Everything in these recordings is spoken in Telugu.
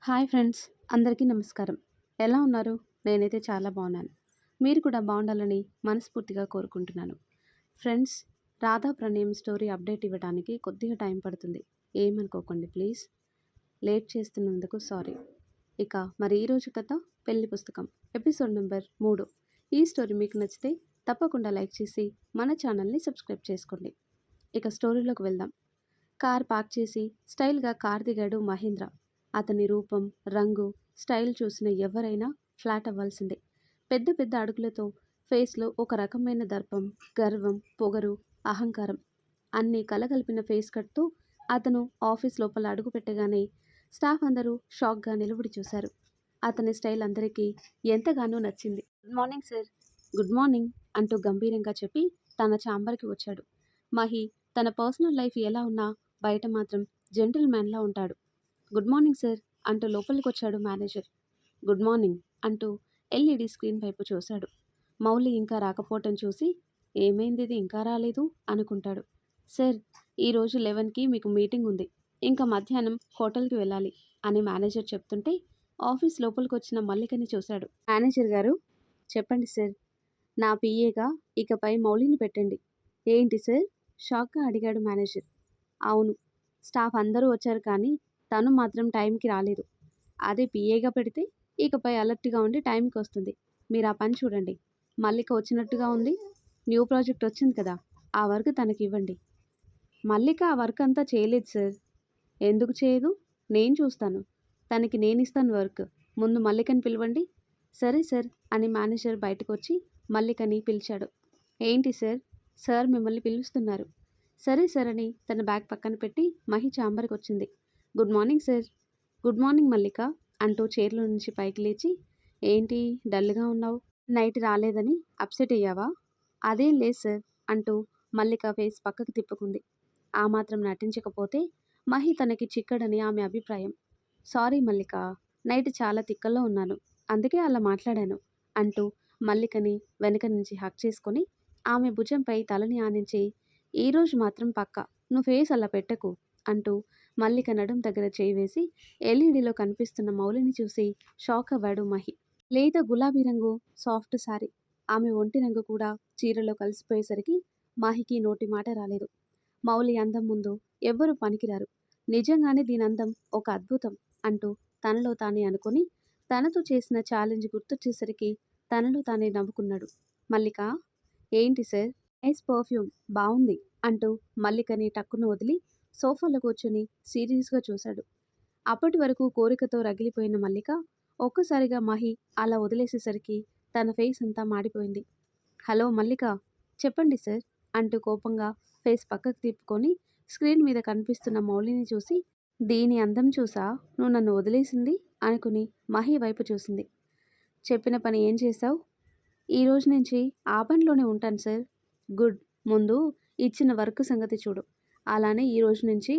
హాయ్ ఫ్రెండ్స్, అందరికీ నమస్కారం. ఎలా ఉన్నారు? నేనైతే చాలా బాగున్నాను. మీరు కూడా బాగుండాలని మనస్ఫూర్తిగా కోరుకుంటున్నాను. ఫ్రెండ్స్, రాధా ప్రణయం స్టోరీ అప్డేట్ ఇవ్వడానికి కొద్దిగా టైం పడుతుంది. ఏమనుకోకండి ప్లీజ్. లేట్ చేస్తున్నందుకు సారీ. ఇక మరి ఈరోజు కథ పెళ్లి పుస్తకం ఎపిసోడ్ నెంబర్ 3. ఈ స్టోరీ మీకు నచ్చితే తప్పకుండా లైక్ చేసి మన ఛానల్ని సబ్స్క్రైబ్ చేసుకోండి. ఇక స్టోరీలోకి వెళ్దాం. కార్ పార్క్ చేసి స్టైల్గా కార్ దిగాడు మహేంద్ర. అతని రూపం, రంగు, స్టైల్ చూసిన ఎవరైనా ఫ్లాట్ అవ్వాల్సిందే. పెద్ద పెద్ద అడుగులతో ఫేస్లో ఒక రకమైన దర్పం, గర్వం, పొగరు, అహంకారం అన్నీ కలగలిపిన ఫేస్ కట్తో అతను ఆఫీస్ లోపల అడుగు పెట్టగానే స్టాఫ్ అందరూ షాక్గా నిలబడి చూశారు. అతని స్టైల్ అందరికీ ఎంతగానో నచ్చింది. Good morning sir. Good morning అంటూ గంభీరంగా చెప్పి తన ఛాంబర్కి వచ్చాడు. మహి తన పర్సనల్ లైఫ్ ఎలా ఉన్నా బయట మాత్రం జెంటిల్ మ్యాన్లా ఉంటాడు. గుడ్ మార్నింగ్ సార్ అంటూ లోపలికి వచ్చాడు మేనేజర్. గుడ్ మార్నింగ్ అంటూ ఎల్ఈడి స్క్రీన్ వైపు చూశాడు. మౌలి ఇంకా రాకపోవటం చూసి ఏమైంది, ఇది ఇంకా రాలేదు అనుకుంటాడు. సార్, ఈరోజు 11కి మీకు మీటింగ్ ఉంది, ఇంకా మధ్యాహ్నం హోటల్కి వెళ్ళాలి అని మేనేజర్ చెప్తుంటే ఆఫీస్ లోపలికి వచ్చిన మల్లికని చూశాడు. మేనేజర్ గారు, చెప్పండి సార్. నా పిఏగా ఇకపై మౌలిని పెట్టండి. ఏంటి సార్? షాక్గా అడిగాడు మేనేజర్. అవును, స్టాఫ్ అందరూ వచ్చారు కానీ తను మాత్రం టైంకి రాలేదు. అదే పిఏగా పెడితే ఇకపై అలర్ట్గా ఉండి టైంకి వస్తుంది. మీరు ఆ పని చూడండి. మల్లిక వచ్చినట్టుగా ఉంది. న్యూ ప్రాజెక్ట్ వచ్చింది కదా, ఆ వర్క్ తనకి ఇవ్వండి. మల్లిక ఆ వర్క్ అంతా చేయలేదు సార్. ఎందుకు చేయదు? నేను చూస్తాను. తనకి నేను ఇస్తాను వర్క్. ముందు మల్లికని పిలవండి. సరే సార్ అని మేనేజర్ బయటకు వచ్చి మల్లికని పిలిచాడు. ఏంటి సార్? సార్ మిమ్మల్ని పిలుస్తున్నారు. సరే సార్ అని తన బ్యాగ్ పక్కన పెట్టి మహి ఛాంబర్కి వచ్చింది. Good morning sir. Good morning Mallika అంటూ చైర్లో నుంచి పైకి లేచి, ఏంటి డల్గా ఉన్నావు? నైట్ రాలేదని అప్సెట్ అయ్యావా? అదేం లేదు సార్ అంటూ మల్లిక ఫేస్ పక్కకు తిప్పుకుంది. ఆ మాత్రం నటించకపోతే మహి తనకి చిక్కడని ఆమె అభిప్రాయం. సారీ మల్లిక, నైట్ చాలా తిక్కల్లో ఉన్నాను, అందుకే అలా మాట్లాడాను అంటూ మల్లికని వెనక నుంచి హక్ చేసుకొని ఆమె భుజంపై తలని ఆనించి, ఈరోజు మాత్రం పక్క నువ్వు ఫేస్ అలా పెట్టకు అంటూ మల్లిక నడుం దగ్గర చేయి వేసి ఎల్ఈడిలో కనిపిస్తున్న మౌలిని చూసి షాక్ అవ్వాడు మహి. లేత గులాబీ రంగు సాఫ్ట్ సారీ, ఆమె ఒంటి రంగు కూడా చీరలో కలిసిపోయేసరికి మహికి నోటి మాట రాలేదు. మౌలి అందం ముందు ఎవ్వరూ పనికిరారు. నిజంగానే దీని అందం ఒక అద్భుతం అంటూ తనలో తానే అనుకుని తనతో చేసిన ఛాలెంజ్ గుర్తొచ్చేసరికి తనలో తానే నవ్వుకున్నాడు. మల్లిక, ఏంటి సార్? నైస్ పర్ఫ్యూమ్, బాగుంది అంటూ మల్లికని టక్కున వదిలి సోఫాలో కూర్చొని సీరియస్గా చూశాడు. అప్పటి వరకు కోరికతో రగిలిపోయిన మల్లిక ఒక్కసారిగా మహి అలా వదిలేసేసరికి తన ఫేస్ అంతా మాడిపోయింది. హలో మల్లిక, చెప్పండి సార్ అంటూ కోపంగా ఫేస్ పక్కకు తిప్పుకొని స్క్రీన్ మీద కనిపిస్తున్న మౌలిని చూసి, దీని అందం చూసా నువ్వు నన్ను వదిలేసింది అనుకుని మహి వైపు చూసింది. చెప్పిన పని ఏం చేశావు? ఈరోజు నుంచి ఆ పనిలోనే ఉంటాను సార్. గుడ్. ముందు ఇచ్చిన వర్క్ సంగతి చూడు. అలానే ఈరోజు నుంచి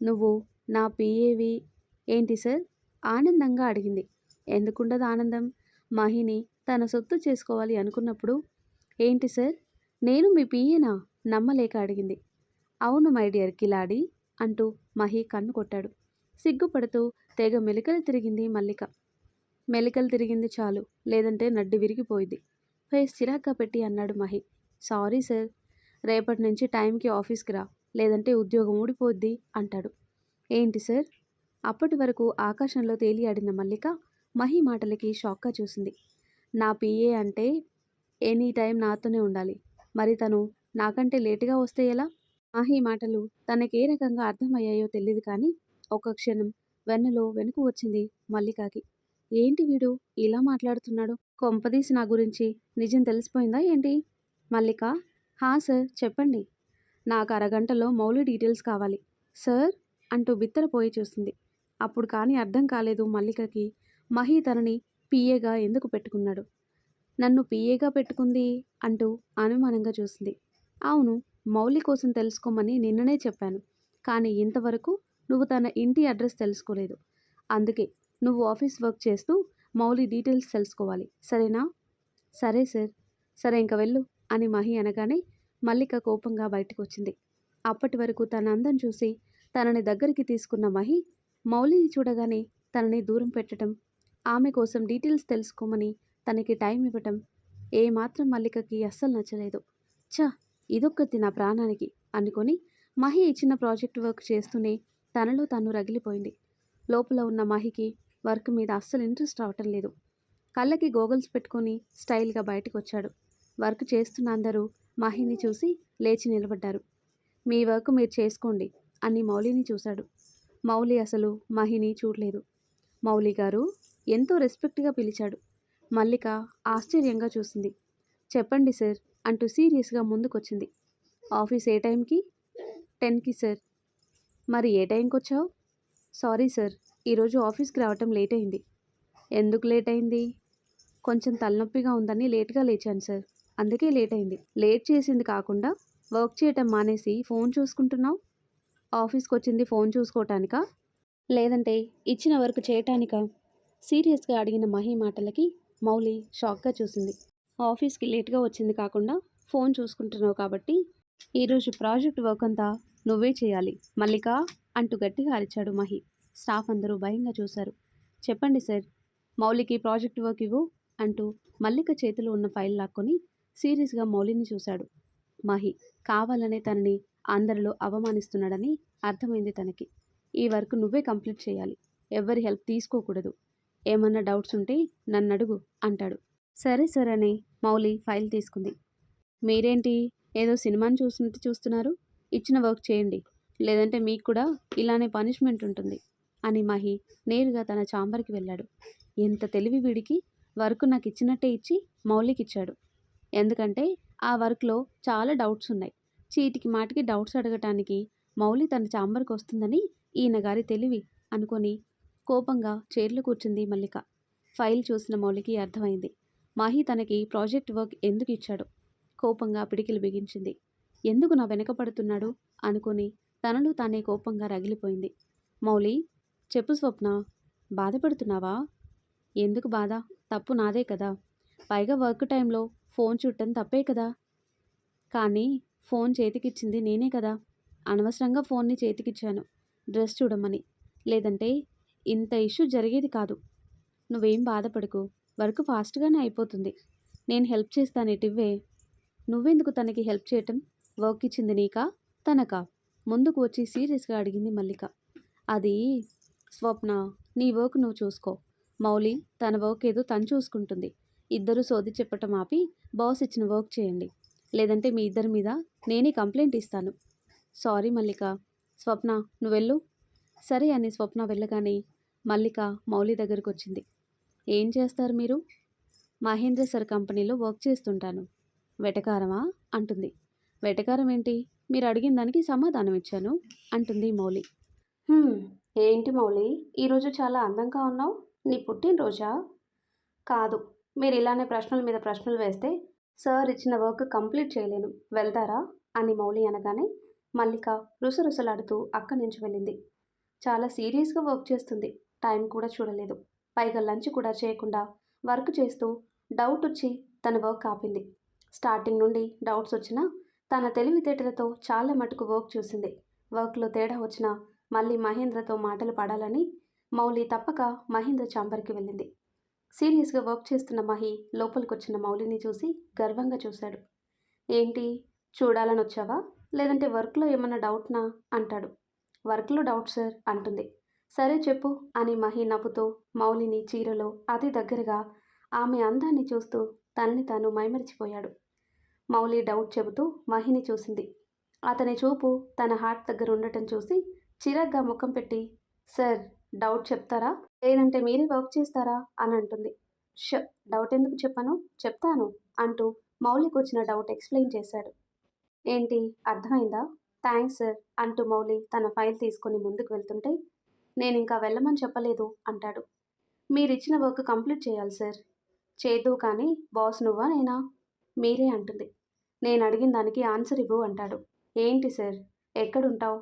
నువ్వు నా పిఏవి. ఏంటి సార్? ఆనందంగా అడిగింది. ఎందుకుండదు ఆనందం? మహిని తన సొత్తు చేసుకోవాలి అనుకున్నప్పుడు. ఏంటి సార్, నేను మీ పిఏనా? నమ్మలేక అడిగింది. అవును మై డియర్ కిలాడి అంటూ మహి కన్ను కొట్టాడు. సిగ్గుపడుతూ తెగ మెలికలు తిరిగింది మల్లిక. మెలికలు తిరిగింది చాలు, లేదంటే నడ్డి విరిగిపోయింది. ఫేస్ చిరాగ్గా పెట్టి అన్నాడు మహి. సారీ సార్, రేపటి నుంచి టైంకి ఆఫీస్కి రా, లేదంటే ఉద్యోగం ఊడిపోద్ది అంటాడు. ఏంటి సార్? అప్పటి వరకు ఆకాశంలో తేలియాడిన మల్లిక మహి మాటలకి షాక్గా చూసింది. నా పిఏ అంటే ఎనీ టైం నాతోనే ఉండాలి, మరి తను నాకంటే లేటుగా వస్తే ఎలా? మహి మాటలు తనకే రకంగా అర్థమయ్యాయో తెలియదు కానీ ఒక క్షణం వెన్నలో వెనుక వచ్చింది మల్లికకి. ఏంటి వీడు ఇలా మాట్లాడుతున్నాడు? కొంపదీసి నా గురించి నిజం తెలిసిపోయిందా ఏంటి? మల్లిక, హా సార్ చెప్పండి. నాకు అరగంటలో మౌలి డీటెయిల్స్ కావాలి సార్ అంటూ బిత్తరపోయి చూసింది. అప్పుడు కానీ అర్థం కాలేదు మల్లికకి మహి తనని పిఏగా ఎందుకు పెట్టుకున్నాడు. నన్ను పిఏగా పెట్టుకుంది అంటూ అనుమానంగా చూసింది. అవును, మౌలి కోసం తెలుసుకోమని నిన్ననే చెప్పాను, కానీ ఇంతవరకు నువ్వు తన ఇంటి అడ్రస్ తెలుసుకోలేదు. అందుకే నువ్వు ఆఫీస్ వర్క్ చేస్తూ మౌలి డీటెయిల్స్ తెలుసుకోవాలి, సరేనా? సరే సార్. సరే ఇంక వెళ్ళు అని మహి అనగానే మల్లిక కోపంగా బయటకు వచ్చింది. అప్పటి వరకు తన అందం చూసి తనని దగ్గరికి తీసుకున్న మహి మౌలిని చూడగానే తనని దూరం పెట్టడం, ఆమె కోసం డీటెయిల్స్ తెలుసుకోమని తనకి టైం ఇవ్వటం ఏమాత్రం మల్లికకి అస్సలు నచ్చలేదు. ఛ! ఇదొక్కటి నా ప్రాణానికి అనుకొని మహి ఇచ్చిన ప్రాజెక్ట్ వర్క్ చేస్తూనే తనలో తాను రగిలిపోయింది. లోపల ఉన్న మహికి వర్క్ మీద అస్సలు ఇంట్రెస్ట్ రావటం లేదు. కళ్ళకి గోగల్స్ పెట్టుకొని స్టైల్గా బయటకు వచ్చాడు. వర్క్ చేస్తున్న అందరూ మహిని చూసి లేచి నిలబడ్డారు. మీ వర్క్ మీరు చేసుకోండి అని మౌలిని చూశాడు. మౌలి అసలు మహిని చూడలేదు. మౌలి గారు ఎంతో రెస్పెక్ట్గా పిలిచాడు. మల్లిక ఆశ్చర్యంగా చూసింది. చెప్పండి సార్ అంటూ సీరియస్గా ముందుకొచ్చింది. ఆఫీస్ ఏ టైంకి? 10కి సార్. మరి ఏ టైంకి వచ్చావు? సారీ సార్, ఈరోజు ఆఫీస్కి రావటం లేట్ అయింది. ఎందుకు లేట్ అయింది? కొంచెం తలనొప్పిగా ఉందని లేట్గా లేచాను సార్, అందుకే లేట్ అయింది. లేట్ చేసింది కాకుండా వర్క్ చేయటం మానేసి ఫోన్ చూసుకుంటున్నావు. ఆఫీస్కి వచ్చింది ఫోన్ చూసుకోవటానికా, లేదంటే ఇచ్చిన వర్క్ చేయటానికా? సీరియస్గా అడిగిన మహి మాటలకి మౌలి షాక్గా చూసింది. ఆఫీస్కి లేట్గా వచ్చింది కాకుండా ఫోన్ చూసుకుంటున్నావు కాబట్టి ఈరోజు ప్రాజెక్ట్ వర్క్ అంతా నువ్వే చేయాలి మల్లిక అంటూ గట్టిగా అరిచాడు మహి. స్టాఫ్ అందరూ భయంగా చూశారు. చెప్పండి సార్, మౌలికి ప్రాజెక్ట్ వర్క్ ఇవ్వు అంటూ మల్లిక చేతిలో ఉన్న ఫైల్ లాక్కొని సీరియస్గా మౌలిని చూశాడు. మహి కావాలనే తనని అందరిలో అవమానిస్తున్నాడని అర్థమైంది తనకి. ఈ వర్క్ నువ్వే కంప్లీట్ చేయాలి, ఎవరి హెల్ప్ తీసుకోకూడదు. ఏమన్నా డౌట్స్ ఉంటే నన్ను అడుగు అంటాడు. సరే సరే అని మౌలి ఫైల్ తీసుకుంది. మీరేంటి ఏదో సినిమాని చూసినట్టు చూస్తున్నారు? ఇచ్చిన వర్క్ చేయండి, లేదంటే మీకు కూడా ఇలానే పనిష్మెంట్ ఉంటుంది అని మహి నేరుగా తన ఛాంబర్కి వెళ్ళాడు. ఎంత తెలివి వీడికి! వర్క్ నాకు ఇచ్చినట్టే ఇచ్చి మౌలికి ఇచ్చాడు. ఎందుకంటే ఆ వర్క్లో చాలా డౌట్స్ ఉన్నాయి. చీటికి మాటికి డౌట్స్ అడగటానికి మౌలి తన ఛాంబర్కి వస్తుందని ఈయన గారి తెలివి అనుకొని కోపంగా చైర్లో కూర్చుంది మల్లిక. ఫైల్ చూసిన మౌలికి అర్థమైంది మహి తనకి ప్రాజెక్ట్ వర్క్ ఎందుకు ఇచ్చాడో. కోపంగా పిడికిలు బిగించింది. ఎందుకు నా వెనక పడుతున్నాడు అనుకుని తనలో తానే కోపంగా రగిలిపోయింది. మౌలి, చెప్పు స్వప్న, బాధపడుతున్నావా? ఎందుకు బాధ? తప్పు నాదే కదా. పైగా వర్క్ టైంలో ఫోన్ చూడటం తప్పే కదా. కానీ ఫోన్ చేతికిచ్చింది నేనే కదా. అనవసరంగా ఫోన్ని చేతికిచ్చాను డ్రెస్ చూడమని, లేదంటే ఇంత ఇష్యూ జరిగేది కాదు. నువ్వేం బాధపడకు, వర్క్ ఫాస్ట్గానే అయిపోతుంది. నేను హెల్ప్ చేస్తాను, ఇటివ్వే. నువ్వెందుకు తనకి హెల్ప్ చేయటం? వర్క్ ఇచ్చింది నీకా తనకా? ముందుకు వచ్చి సీరియస్గా అడిగింది మల్లిక. అది స్వప్న, నీ వర్క్ నువ్వు చూసుకో. మౌలి తన వర్క్ ఏదో తను చూసుకుంటుంది. ఇద్దరు సోది చెప్పటం ఆపి బాస్ ఇచ్చిన వర్క్ చేయండి, లేదంటే మీ ఇద్దరి మీద నేనే కంప్లైంట్ ఇస్తాను. సారీ మల్లిక. స్వప్న నువ్వెళ్ళు. సరే అని స్వప్న వెళ్ళగానే మల్లిక మౌలి దగ్గరకు వచ్చింది. ఏం చేస్తారు మీరు? మహేంద్ర సార్ కంపెనీలో వర్క్ చేస్తుంటాను. వెటకారమా అంటుంది. వెటకారం ఏంటి? మీరు అడిగిన దానికి సమాధానం ఇచ్చాను అంటుంది మౌలి. ఏంటి మౌలి, ఈరోజు చాలా అందంగా ఉన్నావు. నీ పుట్టినరోజా? కాదు, మీరు ఇలానే ప్రశ్నల మీద ప్రశ్నలు వేస్తే సార్ ఇచ్చిన వర్క్ కంప్లీట్ చేయలేను, వెళ్తారా అని మౌలి అనగానే మల్లిక రుసరుసలాడుతూ అక్కడి నుంచి వెళ్ళింది. చాలా సీరియస్గా వర్క్ చేస్తుంది. టైం కూడా చూడలేదు. పైగా లంచ్ కూడా చేయకుండా వర్క్ చేస్తూ డౌట్ వచ్చి తన వర్క్ ఆపింది. స్టార్టింగ్ నుండి డౌట్స్ వచ్చినా తన తెలివితేటలతో చాలా మటుకు వర్క్ చూసింది. వర్క్లో తేడా వచ్చినా మళ్ళీ మహేంద్రతో మాటలు పడాలని మౌలి తప్పక మహేంద్ర ఛాంబర్కి వెళ్ళింది. సీరియస్గా వర్క్ చేస్తున్న మహి లోపలికొచ్చిన మౌలిని చూసి గర్వంగా చూశాడు. ఏంటి, చూడాలని వచ్చావా, లేదంటే వర్క్లో ఏమన్నా డౌట్నా అంటాడు. వర్క్లో డౌట్ సార్ అంటుంది. సరే చెప్పు అని మహి నవ్వుతూ మౌలిని చీరలో అతి దగ్గరగా ఆమె అందాన్ని చూస్తూ తనని తాను మైమరిచిపోయాడు. మౌలి డౌట్ చెబుతూ మహిని చూసింది. అతని చూపు తన హార్ట్ దగ్గర ఉండటం చూసి చిరాగ్గా ముఖం పెట్టి, సార్ డౌట్ చెప్తారా, లేదంటే మీరే వర్క్ చేస్తారా అని అంటుంది. డౌట్ ఎందుకు చెప్పను, చెప్తాను అంటూ మౌలికి వచ్చిన డౌట్ ఎక్స్ప్లెయిన్ చేశాడు. ఏంటి, అర్థమైందా? థ్యాంక్స్ సార్ అంటూ మౌలి తన ఫైల్ తీసుకొని ముందుకు వెళ్తుంటే, నేను ఇంకా వెళ్ళమని చెప్పలేదు అంటాడు. మీరిచ్చిన వర్క్ కంప్లీట్ చేయాలి సార్. చేద్దు కానీ బాస్ నువ్వా నేనా? మీరే అంటుంది. నేను అడిగిన దానికి ఆన్సర్ ఇవ్వు అంటాడు. ఏంటి సార్, ఎక్కడుంటావు?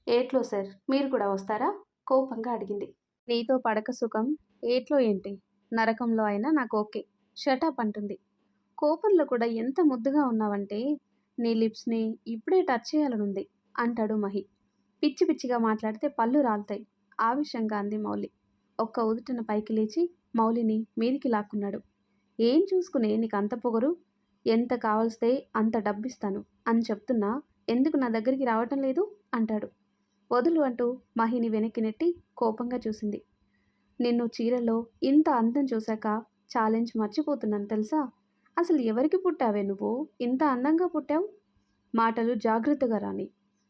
ఏట్లో సార్, మీరు కూడా వస్తారా కోపంగా అడిగింది. నీతో పడక సుఖం ఏట్లో ఏంటి, నరకంలో అయినా నాకు ఓకే, షటప్ అంటుంది. కోపంలో కూడా ఎంత ముద్దుగా ఉన్నావంటే నీ లిప్స్ని ఇప్పుడే టచ్ చేయాలనుంది అంటాడు మహి. పిచ్చి పిచ్చిగా మాట్లాడితే పళ్ళు రాలుతాయి ఆవేశంగా అంది మౌలి. ఒక్క ఉదుటన పైకి లేచి మౌలిని మీదికి లాక్కున్నాడు. ఏం చూసుకునే నీకంత పొగరు? ఎంత కావలిస్తే అంత డబ్బిస్తాను అని చెప్తున్నా ఎందుకు నా దగ్గరికి రావటం లేదు అంటాడు. వదులు అంటూ మహిని వెనక్కి నెట్టి కోపంగా చూసింది. నిన్ను చీరలో ఇంత అందం చూశాక ఛాలెంజ్ మర్చిపోతున్నాను తెలుసా? అసలు ఎవరికి పుట్టావే నువ్వు? ఇంత అందంగా పుట్టావు? మాటలు జాగ్రత్తగా రాని.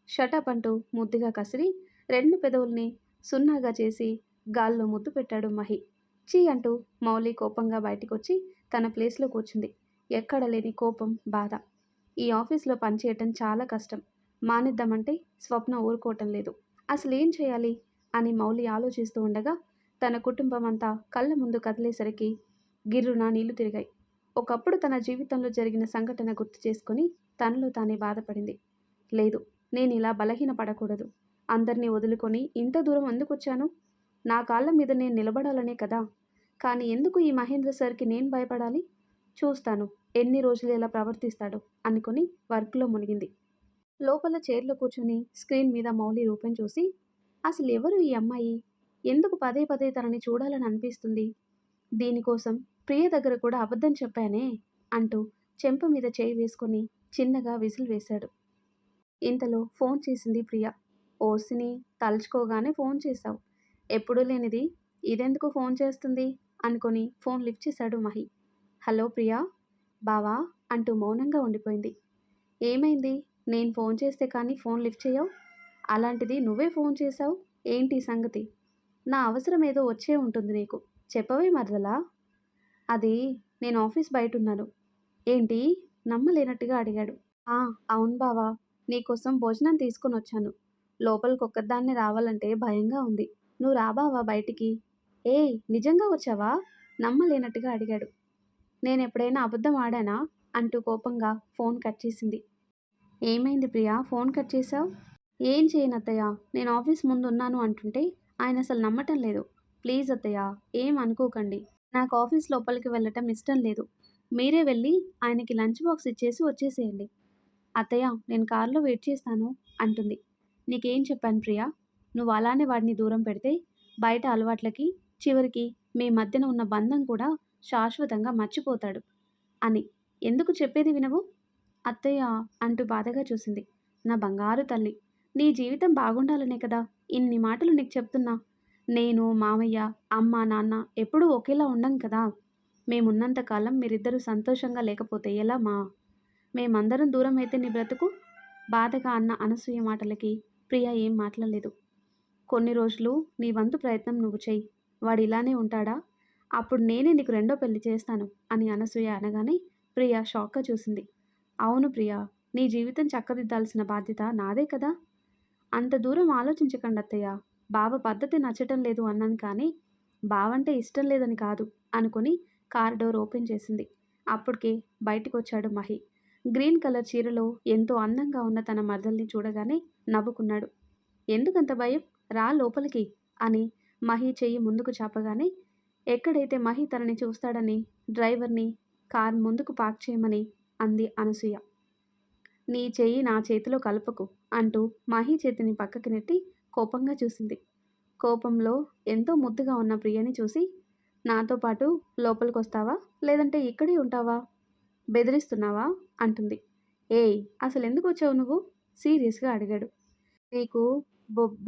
షటప్ అంటూ ముద్దుగా కసిరి 2 పెదవుల్ని సున్నాగా చేసి గాల్లో ముద్దు పెట్టాడు మహి. చీ అంటూ మౌలి కోపంగా బయటికొచ్చి తన ప్లేస్లో కూర్చుంది. ఎక్కడ లేని కోపం, బాధ. ఈ ఆఫీస్లో పనిచేయటం చాలా కష్టం. మానేద్దామంటే స్వప్న ఊరుకోవటం లేదు. అసలేం చేయాలి అని మౌలి ఆలోచిస్తూ ఉండగా తన కుటుంబం అంతా కళ్ళ ముందు కదిలేసరికి గిర్రున నీళ్లు తిరిగాయి. ఒకప్పుడు తన జీవితంలో జరిగిన సంఘటన గుర్తు చేసుకుని తనలో తానే బాధపడింది. లేదు, నేను ఇలా బలహీనపడకూడదు. అందరినీ వదులుకొని ఇంత దూరం ఎందుకొచ్చాను? నా కాళ్ళ మీద నేను నిలబడాలనే కదా. కానీ ఎందుకు ఈ మహేంద్ర సార్కి నేను భయపడాలి? చూస్తాను ఎన్ని రోజులు ఎలా ప్రవర్తిస్తాడో అనుకుని వర్క్లో మునిగింది. లోపల చైర్లో కూర్చుని స్క్రీన్ మీద మౌలి రూపం చూసి అసలు ఎవరు ఈ అమ్మాయి? ఎందుకు పదే పదే తనని చూడాలని అనిపిస్తుంది? దీనికోసం ప్రియ దగ్గర కూడా అబద్ధం చెప్పానే అంటూ చెంప మీద చేయి వేసుకొని చిన్నగా విజిల్ వేశాడు. ఇంతలో ఫోన్ చేసింది ప్రియ. ఓసిని తలుచుకోగానే ఫోన్ చేశావు. ఎప్పుడూ లేనిది ఇదెందుకు ఫోన్ చేస్తుంది అనుకొని ఫోన్ లిఫ్ట్ చేశాడు మహి. హలో ప్రియా, బావా అంటూ మౌనంగా ఉండిపోయింది. ఏమైంది? నేను ఫోన్ చేస్తే కానీ ఫోన్ లిఫ్ట్ చేయవు? అలాంటిది నువ్వే ఫోన్ చేశావు. ఏంటి సంగతి? నా అవసరం ఏదో వచ్చే ఉంటుంది నీకు. చెప్పవే మరదలా. అది నేను ఆఫీస్ బయట ఉన్నాను. ఏంటి? నమ్మలేనట్టుగా అడిగాడు. అవును బావా, నీకోసం భోజనం తీసుకొని వచ్చాను. లోపలికి ఒక్కదాన్నే రావాలంటే భయంగా ఉంది. నువ్వు రా బావా బయటికి. ఏయ్, నిజంగా వచ్చావా? నమ్మలేనట్టుగా అడిగాడు. నేను ఎప్పుడైనా అబద్ధం ఆడానా అంటూ కోపంగా ఫోన్ కట్ చేసింది. ఏమైంది ప్రియా, ఫోన్ కట్ చేశావు? ఏం చేయను అత్తయ్య, నేను ఆఫీస్ ముందు ఉన్నాను అంటుంటే ఆయన అసలు నమ్మటం లేదు. ప్లీజ్ అత్తయ్య, ఏం అనుకోకండి. నాకు ఆఫీస్ లోపలికి వెళ్ళటం ఇష్టం లేదు. మీరే వెళ్ళి ఆయనకి లంచ్ బాక్స్ ఇచ్చేసి వచ్చేసేయండి. అత్తయ్య, నేను కారులో వెయిట్ చేస్తాను అంటుంది. నీకేం చెప్పాను ప్రియా? నువ్వు అలానే వాడిని దూరం పెడితే బయట అలవాట్లకి చివరికి మీ మధ్యన ఉన్న బంధం కూడా శాశ్వతంగా మర్చిపోతాడు అని. ఎందుకు చెప్పేది వినవు? అత్తయ్య అంటూ బాధగా చూసింది. నా బంగారు తల్లి, నీ జీవితం బాగుండాలనే కదా ఇన్ని మాటలు నీకు చెప్తున్నా. నేను, మామయ్య, అమ్మ, నాన్న ఎప్పుడూ ఒకేలా ఉండం కదా. మేమున్నంతకాలం మీరిద్దరూ సంతోషంగా లేకపోతే ఎలా మా? మేమందరం దూరం అయితే నీ బ్రతుకు? బాధగా అన్న అనసూయ మాటలకి ప్రియ ఏం మాట్లాడలేదు. కొన్ని రోజులు నీ వంతు ప్రయత్నం నువ్వు చెయ్యి. వాడు ఇలానే ఉంటాడా? అప్పుడు నేనే నీకు రెండో పెళ్లి చేస్తాను అని అనసూయ అనగానే ప్రియ షాక్గా చూసింది. అవును ప్రియా, నీ జీవితం చక్కదిద్దాల్సిన బాధ్యత నాదే కదా. అంత దూరం ఆలోచించకండి అత్తయ్య. బావ పద్ధతి నచ్చటం లేదు అన్నాను కానీ బావంటే ఇష్టం లేదని కాదు అనుకుని కార్ డోర్ ఓపెన్ చేసింది. అప్పటికే బయటికి వచ్చాడు మహి. గ్రీన్ కలర్ చీరలో ఎంతో అందంగా ఉన్న తన మరదల్ని చూడగానే నవ్వుకున్నాడు. ఎందుకంత భయం? రా లోపలికి అని మహి చెయ్యి ముందుకు చాపగానే ఎక్కడైతే మహి తనని చూస్తాడని డ్రైవర్ని కార్ ముందుకు పార్క్ చేయమని అంది అనసూయ. నీ చెయ్యి నా చేతిలో కలపకు అంటూ మహి చేతిని పక్కకి నెట్టి కోపంగా చూసింది. కోపంలో ఎంతో ముద్దుగా ఉన్న ప్రియని చూసి నాతో పాటు లోపలికొస్తావా లేదంటే ఇక్కడే ఉంటావా? బెదిరిస్తున్నావా అంటుంది. ఏయ్, అసలు ఎందుకు వచ్చావు నువ్వు? సీరియస్గా అడిగాడు. నీకు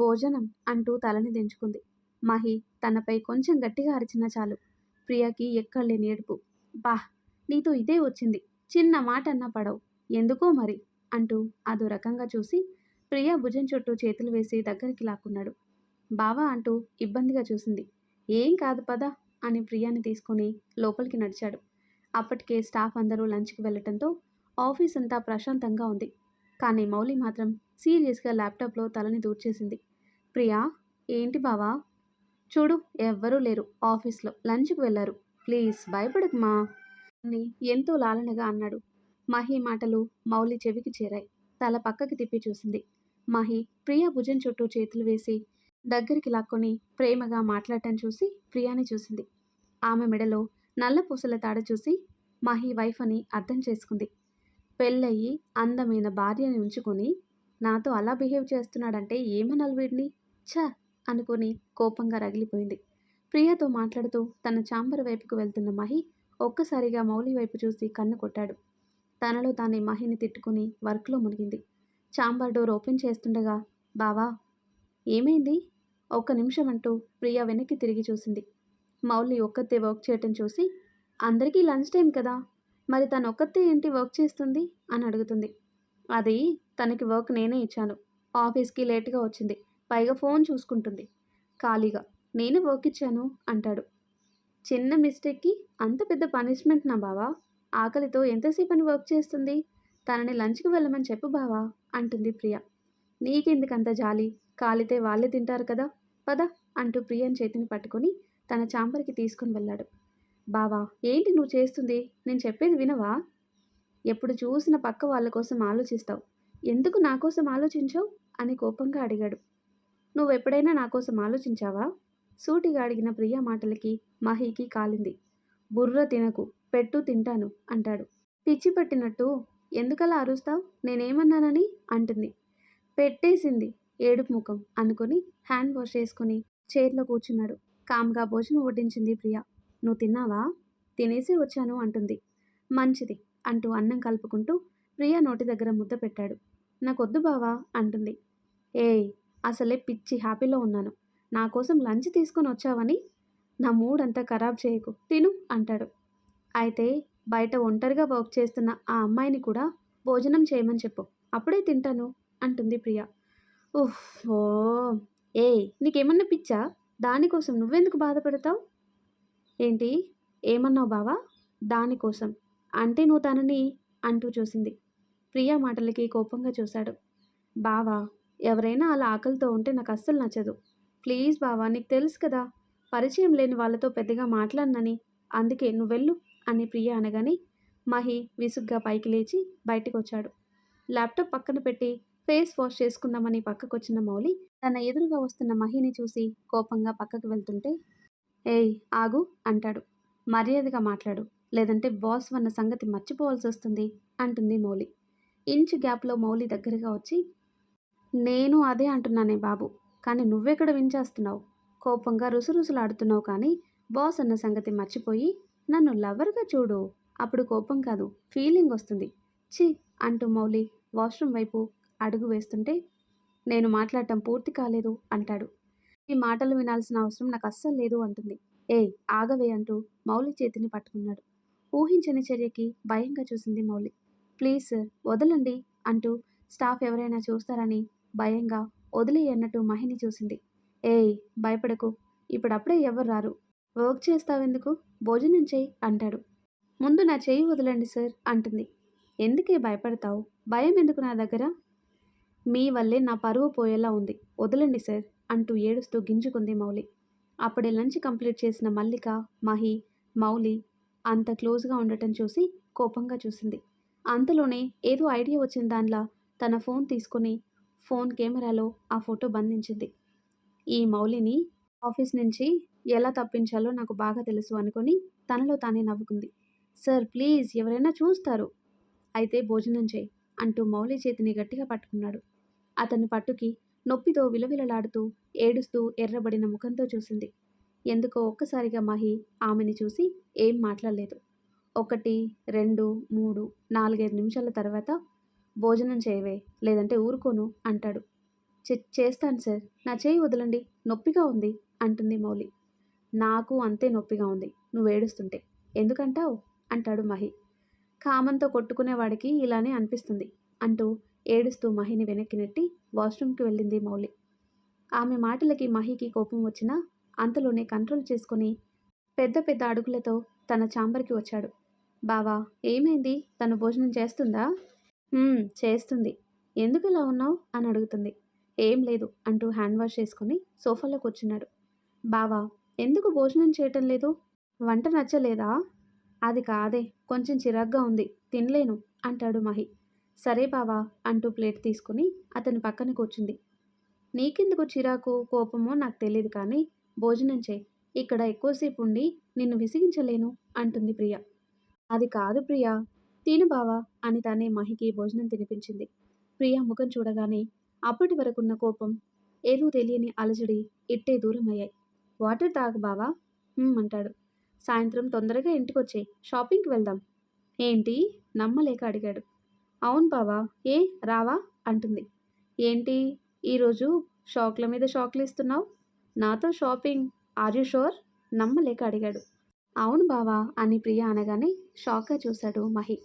భోజనం అంటూ తలని దించుకుంది. మహి తనపై కొంచెం గట్టిగా అరిచినా చాలు ప్రియకి ఎక్కడలేని ఏడుపు. బా, నీతో ఇదే వచ్చింది. చిన్న మాట అన్నా పడవు. ఎందుకో మరి అంటూ అదో రకంగా చూసి ప్రియ భుజం చుట్టూ చేతులు వేసి దగ్గరికి లాక్కున్నాడు. బావా అంటూ ఇబ్బందిగా చూసింది. ఏం కాదు పద అని ప్రియాని తీసుకొని లోపలికి నడిచాడు. అప్పటికే స్టాఫ్ అందరూ లంచ్కి వెళ్ళటంతో ఆఫీస్ అంతా ప్రశాంతంగా ఉంది. కానీ మౌలి మాత్రం సీరియస్గా ల్యాప్టాప్లో తలని దూర్చేసింది. ప్రియా, ఏంటి బావా? చూడు, ఎవ్వరూ లేరు ఆఫీస్లో, లంచ్కి వెళ్ళారు. ప్లీజ్ భయపడకు మా అని ఎంతో లాలనగా అన్నాడు. మహి మాటలు మౌలి చెవికి చేరాయి. తల పక్కకి తిప్పి చూసింది. మహి ప్రియా భుజం చుట్టూ చేతులు వేసి దగ్గరికి లాక్కొని ప్రేమగా మాట్లాడటం చూసి ప్రియాని చూసింది. ఆమె మెడలో నల్ల పూసల తాడ చూసి మహి వైఫ్ అని అర్థం చేసుకుంది. పెళ్ళయి అందమైన భార్యని ఉంచుకొని నాతో అలా బిహేవ్ చేస్తున్నాడంటే ఏమనాలి వీడిని? ఛ అనుకొని కోపంగా రగిలిపోయింది. ప్రియతో మాట్లాడుతూ తన చాంబర్ వైపుకు వెళ్తున్న మహి ఒక్కసారిగా మౌలి వైపు చూసి కన్ను కొట్టాడు. తనలో తానే మహిని తిట్టుకుని వర్క్లో మునిగింది. చాంబర్ డోర్ ఓపెన్ చేస్తుండగా, బావా ఏమైంది? ఒక్క నిమిషం అంటూ ప్రియ వెనక్కి తిరిగి చూసింది. మౌలి ఒక్కతే వర్క్ చేయటం చూసి, అందరికీ లంచ్ టైం కదా, మరి తను ఒక్కతే ఏంటి వర్క్ చేస్తుంది అని అడుగుతుంది. అది తనకి వర్క్ నేనే ఇచ్చాను. ఆఫీస్కి లేట్గా వచ్చింది, పైగా ఫోన్ చూసుకుంటుంది ఖాళీగా. నేనే వర్క్ ఇచ్చాను అంటాడు. చిన్న మిస్టేక్కి అంత పెద్ద పనిష్మెంట్ నా బావా? ఆకలితో ఎంతసేపు అని వర్క్ చేస్తుంది? తనని లంచ్కి వెళ్ళమని చెప్పు బావా అంటుంది ప్రియ. నీకెందుకంత జాలి? కాలితే వాళ్ళే తింటారు కదా, పద అంటూ ప్రియన్ చేతిని పట్టుకొని తన చాంబర్కి తీసుకుని వెళ్ళాడు. బావా ఏంటి నువ్వు చేస్తుంది? నేను చెప్పేది వినవా? ఎప్పుడు చూసిన పక్క వాళ్ళ కోసం ఆలోచిస్తావు, ఎందుకు నా కోసం ఆలోచించావు అని కోపంగా అడిగాడు. నువ్వెప్పుడైనా నా కోసం ఆలోచించావా? సూటిగా అడిగిన ప్రియ మాటలకి మహికి కాలింది. బుర్ర తినకు, పెట్టు తింటాను అంటాడు. పిచ్చి పట్టినట్టు ఎందుకలా అరుస్తావు? నేనేమన్నానని అంటుంది. పెట్టేసింది ఏడుపు ముఖం అనుకుని హ్యాండ్ వాష్ చేసుకుని చైర్లో కూర్చున్నాడు. కామ్గా భోజనం వడ్డించింది ప్రియ. నువ్వు తిన్నావా? తినేసి వచ్చాను అంటుంది. మంచిది అంటూ అన్నం కలుపుకుంటూ ప్రియ నోటి దగ్గర ముద్ద పెట్టాడు. నాకొద్దు బావా అంటుంది. ఏయ్ అసలే పిచ్చి హ్యాపీలో ఉన్నాను, నా కోసం లంచ్ తీసుకొని వచ్చావని నా మూడ్ అంతా ఖరాబ్ చేయకు, తిను అంటాడు. అయితే బయట ఒంటరిగా వర్క్ చేస్తున్న ఆ అమ్మాయిని కూడా భోజనం చేయమని చెప్పు, అప్పుడే తింటాను అంటుంది ప్రియ. ఉఫ్ ఓ ఏయ్ నీకేమన్నా పిచ్చా? దానికోసం నువ్వెందుకు బాధపడతావు? ఏంటి ఏమన్నావు బావా? దానికోసం అంటే నువ్వు తనని అంటూ చూసింది. ప్రియా మాటలకి కోపంగా చూశాడు. బావా ఎవరైనా అలా ఆకలితో ఉంటే నాకు అస్సలు నచ్చదు. ప్లీజ్ బావా, నీకు తెలుసు కదా పరిచయం లేని వాళ్ళతో పెద్దగా మాట్లాడనని, అందుకే నువ్వెళ్ళు అని ప్రియ అనగానే మహి విసుగ్గా పైకి లేచి బయటికి వచ్చాడు. ల్యాప్టాప్ పక్కన పెట్టి ఫేస్ వాష్ చేసుకుందామని పక్కకొచ్చిన మౌలి తన ఎదురుగా వస్తున్న మహిని చూసి కోపంగా పక్కకు వెళ్తుంటే, ఏయ్ ఆగు అంటాడు. మర్యాదగా మాట్లాడు, లేదంటే బాస్ వన్న సంగతి మర్చిపోవాల్సి వస్తుంది అంటుంది మౌలి. ఇంచు గ్యాప్లో మౌలి దగ్గరగా వచ్చి, నేను అదే అంటున్నానే బాబు, కానీ నువ్వెక్కడ వించేస్తున్నావు? కోపంగా రుసరుసలాడుతున్నావు కానీ బాస్ అన్న సంగతి మర్చిపోయి నన్ను లవర్గా చూడు, అప్పుడు కోపం కాదు ఫీలింగ్ వస్తుంది. ఛీ అంటూ మౌలి వాష్రూమ్ వైపు అడుగు వేస్తుంటే, నేను మాట్లాడటం పూర్తి కాలేదు అంటాడు. ఈ మాటలు వినాల్సిన అవసరం నాకు అస్సలు లేదు అంటుంది. ఏయ్ ఆగవే అంటూ మౌలి చేతిని పట్టుకున్నాడు. ఊహించని చర్యకి భయంగా చూసింది మౌలి. ప్లీజ్ సార్ వదలండి అంటూ స్టాఫ్ ఎవరైనా చూస్తారని భయంగా వదిలేయి అన్నట్టు మహిని చూసింది. ఏయ్ భయపడకు, ఇప్పుడప్పుడే ఎవరు రారు, వర్క్ చేస్తావెందుకు, భోజనం చేయి అంటాడు. ముందు నా చేయి వదలండి సార్ అంటుంది. ఎందుకే భయపడతావు? భయం ఎందుకు నా దగ్గర? మీ వల్లే నా పరువు పోయేలా ఉంది, వదలండి సార్ అంటూ ఏడుస్తూ గింజుకుంది మౌలి. అప్పుడే లంచ్ కంప్లీట్ చేసిన మల్లిక, మహి, మౌలి అంత క్లోజ్గా ఉండటం చూసి కోపంగా చూసింది. అంతలోనే ఏదో ఐడియా వచ్చిన దానిలా తన ఫోన్ తీసుకుని ఫోన్ కెమెరాలో ఆ ఫోటో బంధించింది. ఈ మౌలిని ఆఫీస్ నుంచి ఎలా తప్పించాలో నాకు బాగా తెలుసు అనుకుని తనలో తానే నవ్వుకుంది. సార్ ప్లీజ్ ఎవరైనా చూస్తారు, అయితే భోజనం చేయి అంటూ మౌలి చేతిని గట్టిగా పట్టుకున్నాడు. అతని పట్టుకి నొప్పితో విలవిలలాడుతూ ఏడుస్తూ ఎర్రబడిన ముఖంతో చూసింది. ఎందుకో ఒక్కసారిగా మహి ఆమెని చూసి ఏం మాట్లాడలేదు. 1, 2, 3, 4, 5 నిమిషాల తర్వాత భోజనం చేయవే, లేదంటే ఊరుకోను అంటాడు. చేస్తాను సార్, నా చేయి వదలండి, నొప్పిగా ఉంది అంటుంది మౌలి. నాకు అంతే నొప్పిగా ఉంది నువ్వు ఏడుస్తుంటే, ఎందుకంటావు అంటాడు మహి. కామంతో కొట్టుకునేవాడికి ఇలానే అనిపిస్తుంది అంటూ ఏడుస్తూ మహిని వెనక్కి నెట్టి వాష్రూమ్కి వెళ్ళింది మౌలి. ఆమె మాటలకి మహికి కోపం వచ్చినా అంతలోనే కంట్రోల్ చేసుకుని పెద్ద పెద్ద అడుగులతో తన చాంబర్కి వచ్చాడు. బావా ఏమైంది, తను భోజనం చేస్తుందా? చేస్తుంది. ఎందుకు ఇలా ఉన్నావు అని అడుగుతుంది. ఏం లేదు అంటూ హ్యాండ్ వాష్ చేసుకుని సోఫాలో కూర్చున్నాడు. బావా ఎందుకు భోజనం చేయటం లేదు? వంట నచ్చలేదా? అది కాదే, కొంచెం చిరాగ్గా ఉంది, తినలేను అంటాడు మహి. సరే బావా అంటూ ప్లేట్ తీసుకుని అతని పక్కన కూర్చుంది. నీకెందుకు చిరాకు కోపమో నాకు తెలియదు కానీ భోజనం చేయి, ఇక్కడ ఎక్కువసేపు ఉండి నిన్ను విసిగించలేను అంటుంది ప్రియ. అది కాదు ప్రియా, తిను బావా అని తానే మహికి భోజనం తినిపించింది. ప్రియ ముఖం చూడగానే అప్పటి వరకున్న కోపం, ఏదో తెలియని అలజడి ఇట్టే దూరమయ్యాయి. వాటర్ తాగు బావా. అంటాడు. సాయంత్రం తొందరగా ఇంటికొచ్చేయి, షాపింగ్కి వెళ్దాం. ఏంటి? నమ్మలేక అడిగాడు. అవును బావా, ఏ రావా అంటుంది. ఏంటి ఈరోజు షాక్ల మీద షాక్లు ఇస్తున్నావు? నాతో షాపింగ్, ఆర్ యు షూర్? నమ్మలేక అడిగాడు. అవును బావా అని ప్రియ అనగానే షాక్గా చూశాడు మహి.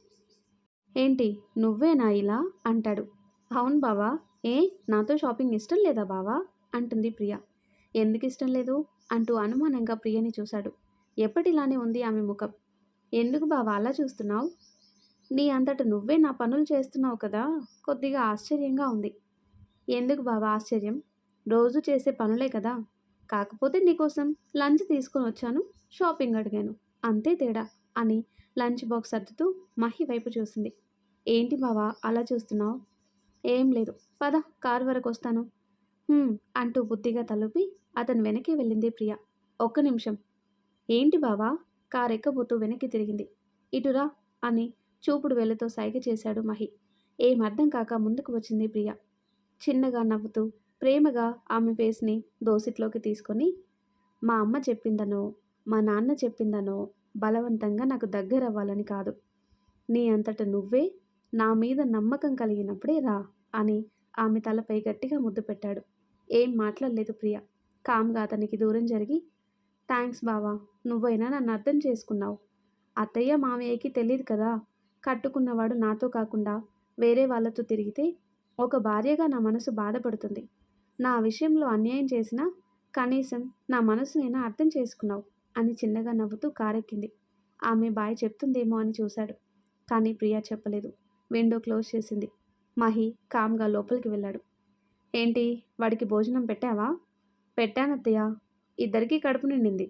ఏంటి నువ్వేనా ఇలా అంటాడు. అవును బావా, ఏ నాతో షాపింగ్ ఇష్టం లేదా బావా అంటుంది ప్రియ. ఎందుకు ఇష్టం లేదు అంటూ అనుమానంగా ప్రియని చూశాడు. ఎప్పటిలానే ఉంది ఆమె ముఖం. ఎందుకు బావా అలా చూస్తున్నావు? నీ అంతట నువ్వే నా పనులు చేస్తున్నావు కదా, కొద్దిగా ఆశ్చర్యంగా ఉంది. ఎందుకు బావా ఆశ్చర్యం? రోజు చేసే పనులే కదా. కాకపోతే నీకోసం లంచ్ తీసుకొని వచ్చాను, షాపింగ్ అడిగాను, అంతే తేడా అని లంచ్ బాక్స్ సర్దుతూ మహి వైపు చూసింది. ఏంటి బావా అలా చూస్తున్నావు? ఏం లేదు, పద కారు వరకు వస్తాను. అంటూ బుద్ధిగా తలుపి అతను వెనక్కి వెళ్ళింది ప్రియ. ఒక్క నిమిషం. ఏంటి బావా? కారు ఎక్కబోతూ వెనక్కి తిరిగింది. ఇటురా అని చూపుడు వేలుతో సైగ చేశాడు మహి. ఏం అర్థం కాక ముందుకు వచ్చింది ప్రియ. చిన్నగా నవ్వుతూ ప్రేమగా ఆమె ఫేస్ని దోసిట్లోకి తీసుకొని, మా అమ్మ చెప్పిందనో మా నాన్న చెప్పిందనో బలవంతంగా నాకు దగ్గరవ్వాలని కాదు. నీ అంతట నువ్వే నా మీద నమ్మకం కలిగినప్పుడే రా అని ఆమె తలపై గట్టిగా ముద్దు పెట్టాడు. ఏం మాట్లాడలేదు ప్రియ. కామ్గా అతనికి దూరం జరిగి, థ్యాంక్స్ బావా, నువ్వైనా నన్ను అర్థం చేసుకున్నావు. అత్తయ్య మామయ్యకి తెలియదు కదా, కట్టుకున్నవాడు నాతో కాకుండా వేరే వాళ్ళతో తిరిగితే ఒక భార్యగా నా మనసు బాధపడుతుంది. నా విషయంలో అన్యాయం చేసినా కనీసం నా మనసునైనా అర్థం చేసుకున్నావు అని చిన్నగా నవ్వుతూ కారెక్కింది. ఆమె బాయ్ చెప్తుందేమో అని చూశాడు, కానీ ప్రియా చెప్పలేదు. విండో క్లోజ్ చేసింది. మహి కామ్గా లోపలికి వెళ్ళాడు. ఏంటి వాడికి భోజనం పెట్టావా? పెట్టానత్తయ్య, ఇద్దరికీ కడుపు నిండింది.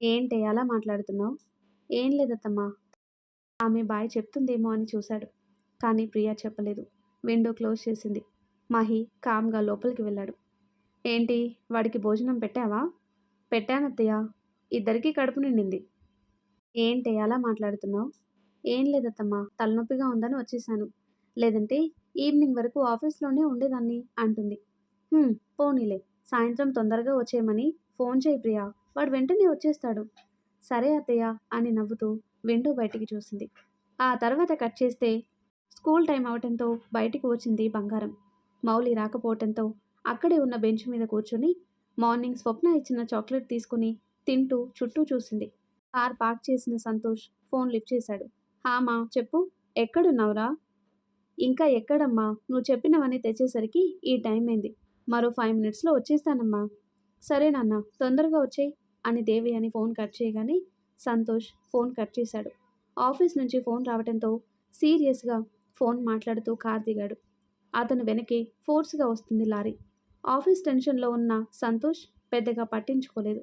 ఏంటి అలా మాట్లాడుతున్నావు? ఏం లేదత్తమ్మా. ఆమె బాయ్ చెప్తుందేమో అని చూశాడు, కానీ ప్రియా చెప్పలేదు. విండో క్లోజ్ చేసింది. మహి కామ్గా లోపలికి వెళ్ళాడు. ఏంటి వాడికి భోజనం పెట్టావా? పెట్టానత్తయ్య, ఇద్దరికీ కడుపు నిండింది. ఏంటి అలా మాట్లాడుతున్నావు? ఏం లేదత్తమ్మా, తలనొప్పిగా ఉందని వచ్చేసాను, లేదంటే ఈవినింగ్ వరకు ఆఫీస్లోనే ఉండేదాన్ని అంటుంది. పోనీలే, సాయంత్రం తొందరగా వచ్చేయమని ఫోన్ చేయి ప్రియా, వాడు వెంటనే వచ్చేస్తాడు. సరే అత్తయ్య అని నవ్వుతూ విండో బయటికి చూసింది. ఆ తర్వాత కట్ చేస్తే స్కూల్ టైం అవటంతో బయటికి వచ్చింది బంగారం. మౌలి రాకపోవటంతో అక్కడే ఉన్న బెంచ్ మీద కూర్చొని మార్నింగ్ స్వప్న ఇచ్చిన చాక్లెట్ తీసుకుని తింటూ చుట్టూ చూసింది. కార్ పార్క్ చేసిన సంతోష్ ఫోన్ లిఫ్ట్ చేశాడు. హామా చెప్పు, ఎక్కడున్నావురా? ఇంకా ఎక్కడమ్మా, నువ్వు చెప్పినవన్నీ తెచ్చేసరికి ఈ టైం అయింది. మరో 5 మినిట్స్లో వచ్చేస్తానమ్మా. సరే నాన్న, తొందరగా వచ్చేయి అని దేవి అని ఫోన్ కట్ చేయగానే సంతోష్ ఫోన్ కట్ చేశాడు. ఆఫీస్ నుంచి ఫోన్ రావడంతో సీరియస్గా ఫోన్ మాట్లాడుతూ కార్ దిగాడు. అతను వెనకే ఫోర్స్గా వస్తుంది లారీ. ఆఫీస్ టెన్షన్లో ఉన్న సంతోష్ పెద్దగా పట్టించుకోలేదు.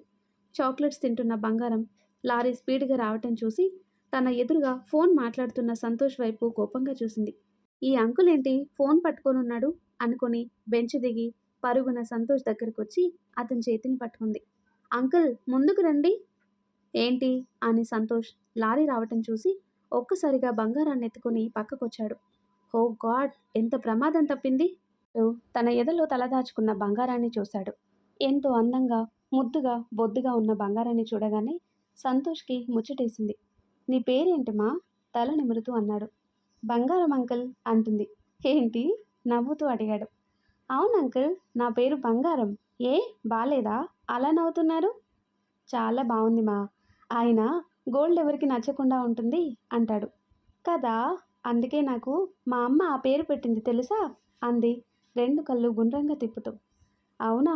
చాక్లెట్స్ తింటున్న బంగారం లారీ స్పీడ్గా రావటం చూసి తన ఎదురుగా ఫోన్ మాట్లాడుతున్న సంతోష్ వైపు కోపంగా చూసింది. ఈ అంకుల్ ఏంటి ఫోన్ పట్టుకొనున్నాడు అనుకుని బెంచ్ దిగి పరుగున సంతోష్ దగ్గరకు వచ్చి అతని చేతిని పట్టుకుంది. అంకుల్ ముందుకు రండి. ఏంటి అని సంతోష్ లారీ రావటం చూసి ఒక్కసారిగా బంగారాన్ని ఎత్తుకుని పక్కకొచ్చాడు. ఓ గాడ్, ఎంత ప్రమాదం తప్పింది. తన ఎదలో తలదాచుకున్న బంగారాన్ని చూశాడు. ఎంతో అందంగా ముద్దుగా బొద్దుగా ఉన్న బంగారాన్ని చూడగానే సంతోష్కి ముచ్చటేసింది. నీ పేరేంటిమా? తల నిమురుతూ అన్నాడు. బంగారం అంకుల్ అంటుంది. ఏంటి నవ్వుతూ అడిగాడు. అవును అంకుల్, నా పేరు బంగారం. ఏ బాలేదా అలా నవ్వుతున్నారు? చాలా బాగుంది మా. ఆయన గోల్డ్ ఎవరికి నచ్చకుండా ఉంటుంది అంటాడు కదా, అందుకే నాకు మా అమ్మ ఆ పేరు పెట్టింది తెలుసా అంది 2 కళ్ళు గుండ్రంగా తిప్పుతూ. అవునా?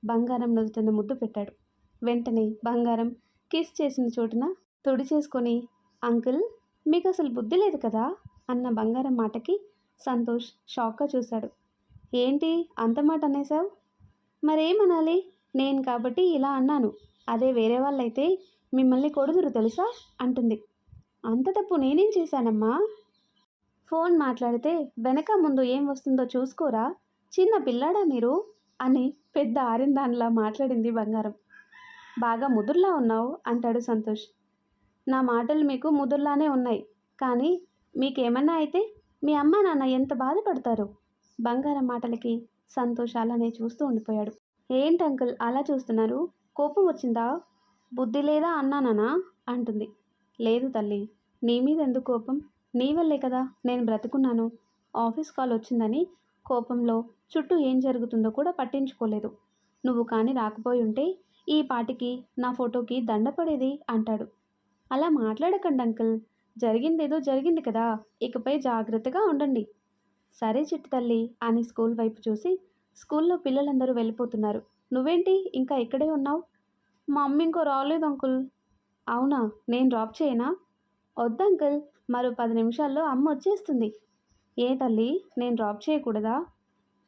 బంగారం నుదుటిన ముద్దు పెట్టాడు. వెంటనే బంగారం కిస్ చేసిన చోటున తొడి చేసుకొని, అంకుల్ మీకు అసలు బుద్ధి లేదు కదా అన్న బంగారం మాటకి సంతోష్ షాక్గా చూశాడు. ఏంటి అంత మాట అనేసావు? మరేమనాలి, నేను కాబట్టి ఇలా అన్నాను, అదే వేరే వాళ్ళైతే మిమ్మల్ని కొడుదురు తెలుసా అంటుంది. అంత తప్పు నేనేం చేశానమ్మా? ఫోన్ మాట్లాడితే వెనక ముందు ఏం వస్తుందో చూసుకోరా, చిన్న పిల్లాడా మీరు అని పెద్ద ఆరిందాన్లా మాట్లాడింది బంగారం. బాగా ముదుర్లా ఉన్నావు అంటాడు సంతోష్. నా మాటలు మీకు ముదుర్లానే ఉన్నాయి, కానీ మీకేమన్నా అయితే మీ అమ్మ నాన్న ఎంత బాధపడతారు. బంగారం మాటలకి సంతోష్ అలానే చూస్తూ ఉండిపోయాడు. ఏంటి అంకుల్ అలా చూస్తున్నారు? కోపం వచ్చిందా? బుద్ధి లేదా అన్నానా అంటుంది. లేదు తల్లి, నీ మీద ఎందుకు కోపం? నీ వల్లే కదా నేను బ్రతుకున్నాను. ఆఫీస్ కాల్ వచ్చిందని కోపంలో చుట్టూ ఏం జరుగుతుందో కూడా పట్టించుకోలేదు. నువ్వు కానీ రాకపోయి ఉంటే ఈ పాటికి నా ఫోటోకి దండ పడేది అంటాడు. అలా మాట్లాడకండి అంకుల్. జరిగిందేదో జరిగింది కదా, ఇకపై జాగ్రత్తగా ఉండండి. సరే చిట్టి తల్లి అని స్కూల్ వైపు చూసి, స్కూల్లో పిల్లలందరూ వెళ్ళిపోతున్నారు. నువ్వేంటి ఇంకా ఇక్కడే ఉన్నావు? మా అమ్మ ఇంకో రాలేదు అంకుల్. అవునా, నేను డ్రాప్ చేయనా? వద్దు అంకుల్, మరో 10 నిమిషాల్లో అమ్మ వచ్చేస్తుంది. ఏ తల్లి, నేను డ్రాప్ చేయకూడదా?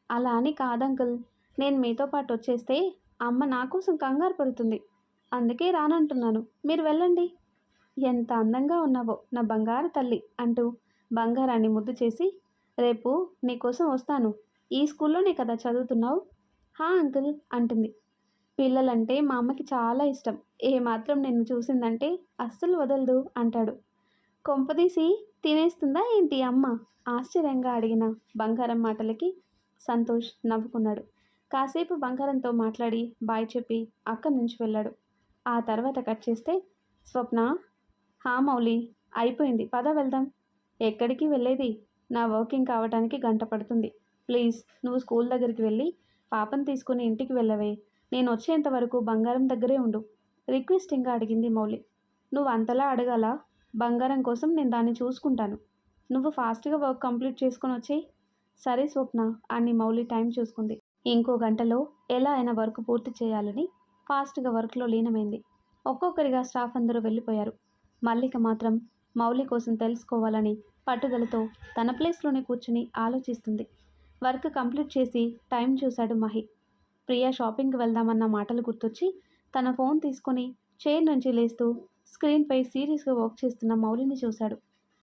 అలా అని కాదంకుల్, నేను మీతో పాటు వచ్చేస్తే అమ్మ నా కోసం కంగారు పడుతుంది. అందుకే రానంటున్నాను. మీరు వెళ్ళండి. ఎంత అందంగా ఉన్నావో నా బంగారు తల్లి అంటూ బంగారాన్ని ముద్దు చేసి, రేపు నీకోసం వస్తాను. ఈ స్కూల్లోనే కదా చదువుతున్నావు? హా అంకుల్ అంటుంది. పిల్లలంటే మా అమ్మకి చాలా ఇష్టం. ఏమాత్రం నిన్ను చూసిందంటే అస్సలు వదలదు అంటాడు. కొంపదీసి తినేస్తుందా ఏంటి అమ్మ? ఆశ్చర్యంగా అడిగిన బంగారం మాటలకి సంతోష్ నవ్వుకున్నాడు. కాసేపు బంగారంతో మాట్లాడి బాయ్ చెప్పి అక్కడి నుంచి వెళ్ళాడు. ఆ తర్వాత కట్ చేస్తే, స్వప్న, హా మౌలి, అయిపోయింది, పద వెళ్దాం. ఎక్కడికి వెళ్ళేది? నా వర్కింగ్ కావటానికి గంట పడుతుంది. ప్లీజ్ నువ్వు స్కూల్ దగ్గరికి వెళ్ళి పాపను తీసుకుని ఇంటికి వెళ్ళవే. నేను వచ్చేంత వరకు బంగారం దగ్గరే ఉండు, రిక్వెస్టింగ్గా అడిగింది మౌలి. నువ్వు అంతలా అడగాలా? బంగారం కోసం నేను దాన్ని చూసుకుంటాను. నువ్వు ఫాస్ట్గా వర్క్ కంప్లీట్ చేసుకొని వచ్చేయి. సరే స్వప్న అని మౌలి టైం చూసుకుంది. ఇంకో గంటలో ఎలా అయినా వర్క్ పూర్తి చేయాలని ఫాస్ట్గా వర్క్లో లీనమైంది. ఒక్కొక్కరిగా స్టాఫ్ అందరూ వెళ్ళిపోయారు. మల్లిక మాత్రం మౌలి కోసం తెలుసుకోవాలని పట్టుదలతో తన ప్లేస్లోనే కూర్చుని ఆలోచిస్తుంది. వర్క్ కంప్లీట్ చేసి టైం చూశాడు మహి. ప్రియా షాపింగ్కి వెళ్దామన్న మాటలు గుర్తొచ్చి తన ఫోన్ తీసుకొని చైర్ నుంచి లేస్తూ స్క్రీన్పై సీరియస్గా వర్క్ చేస్తున్న మౌలిని చూశాడు.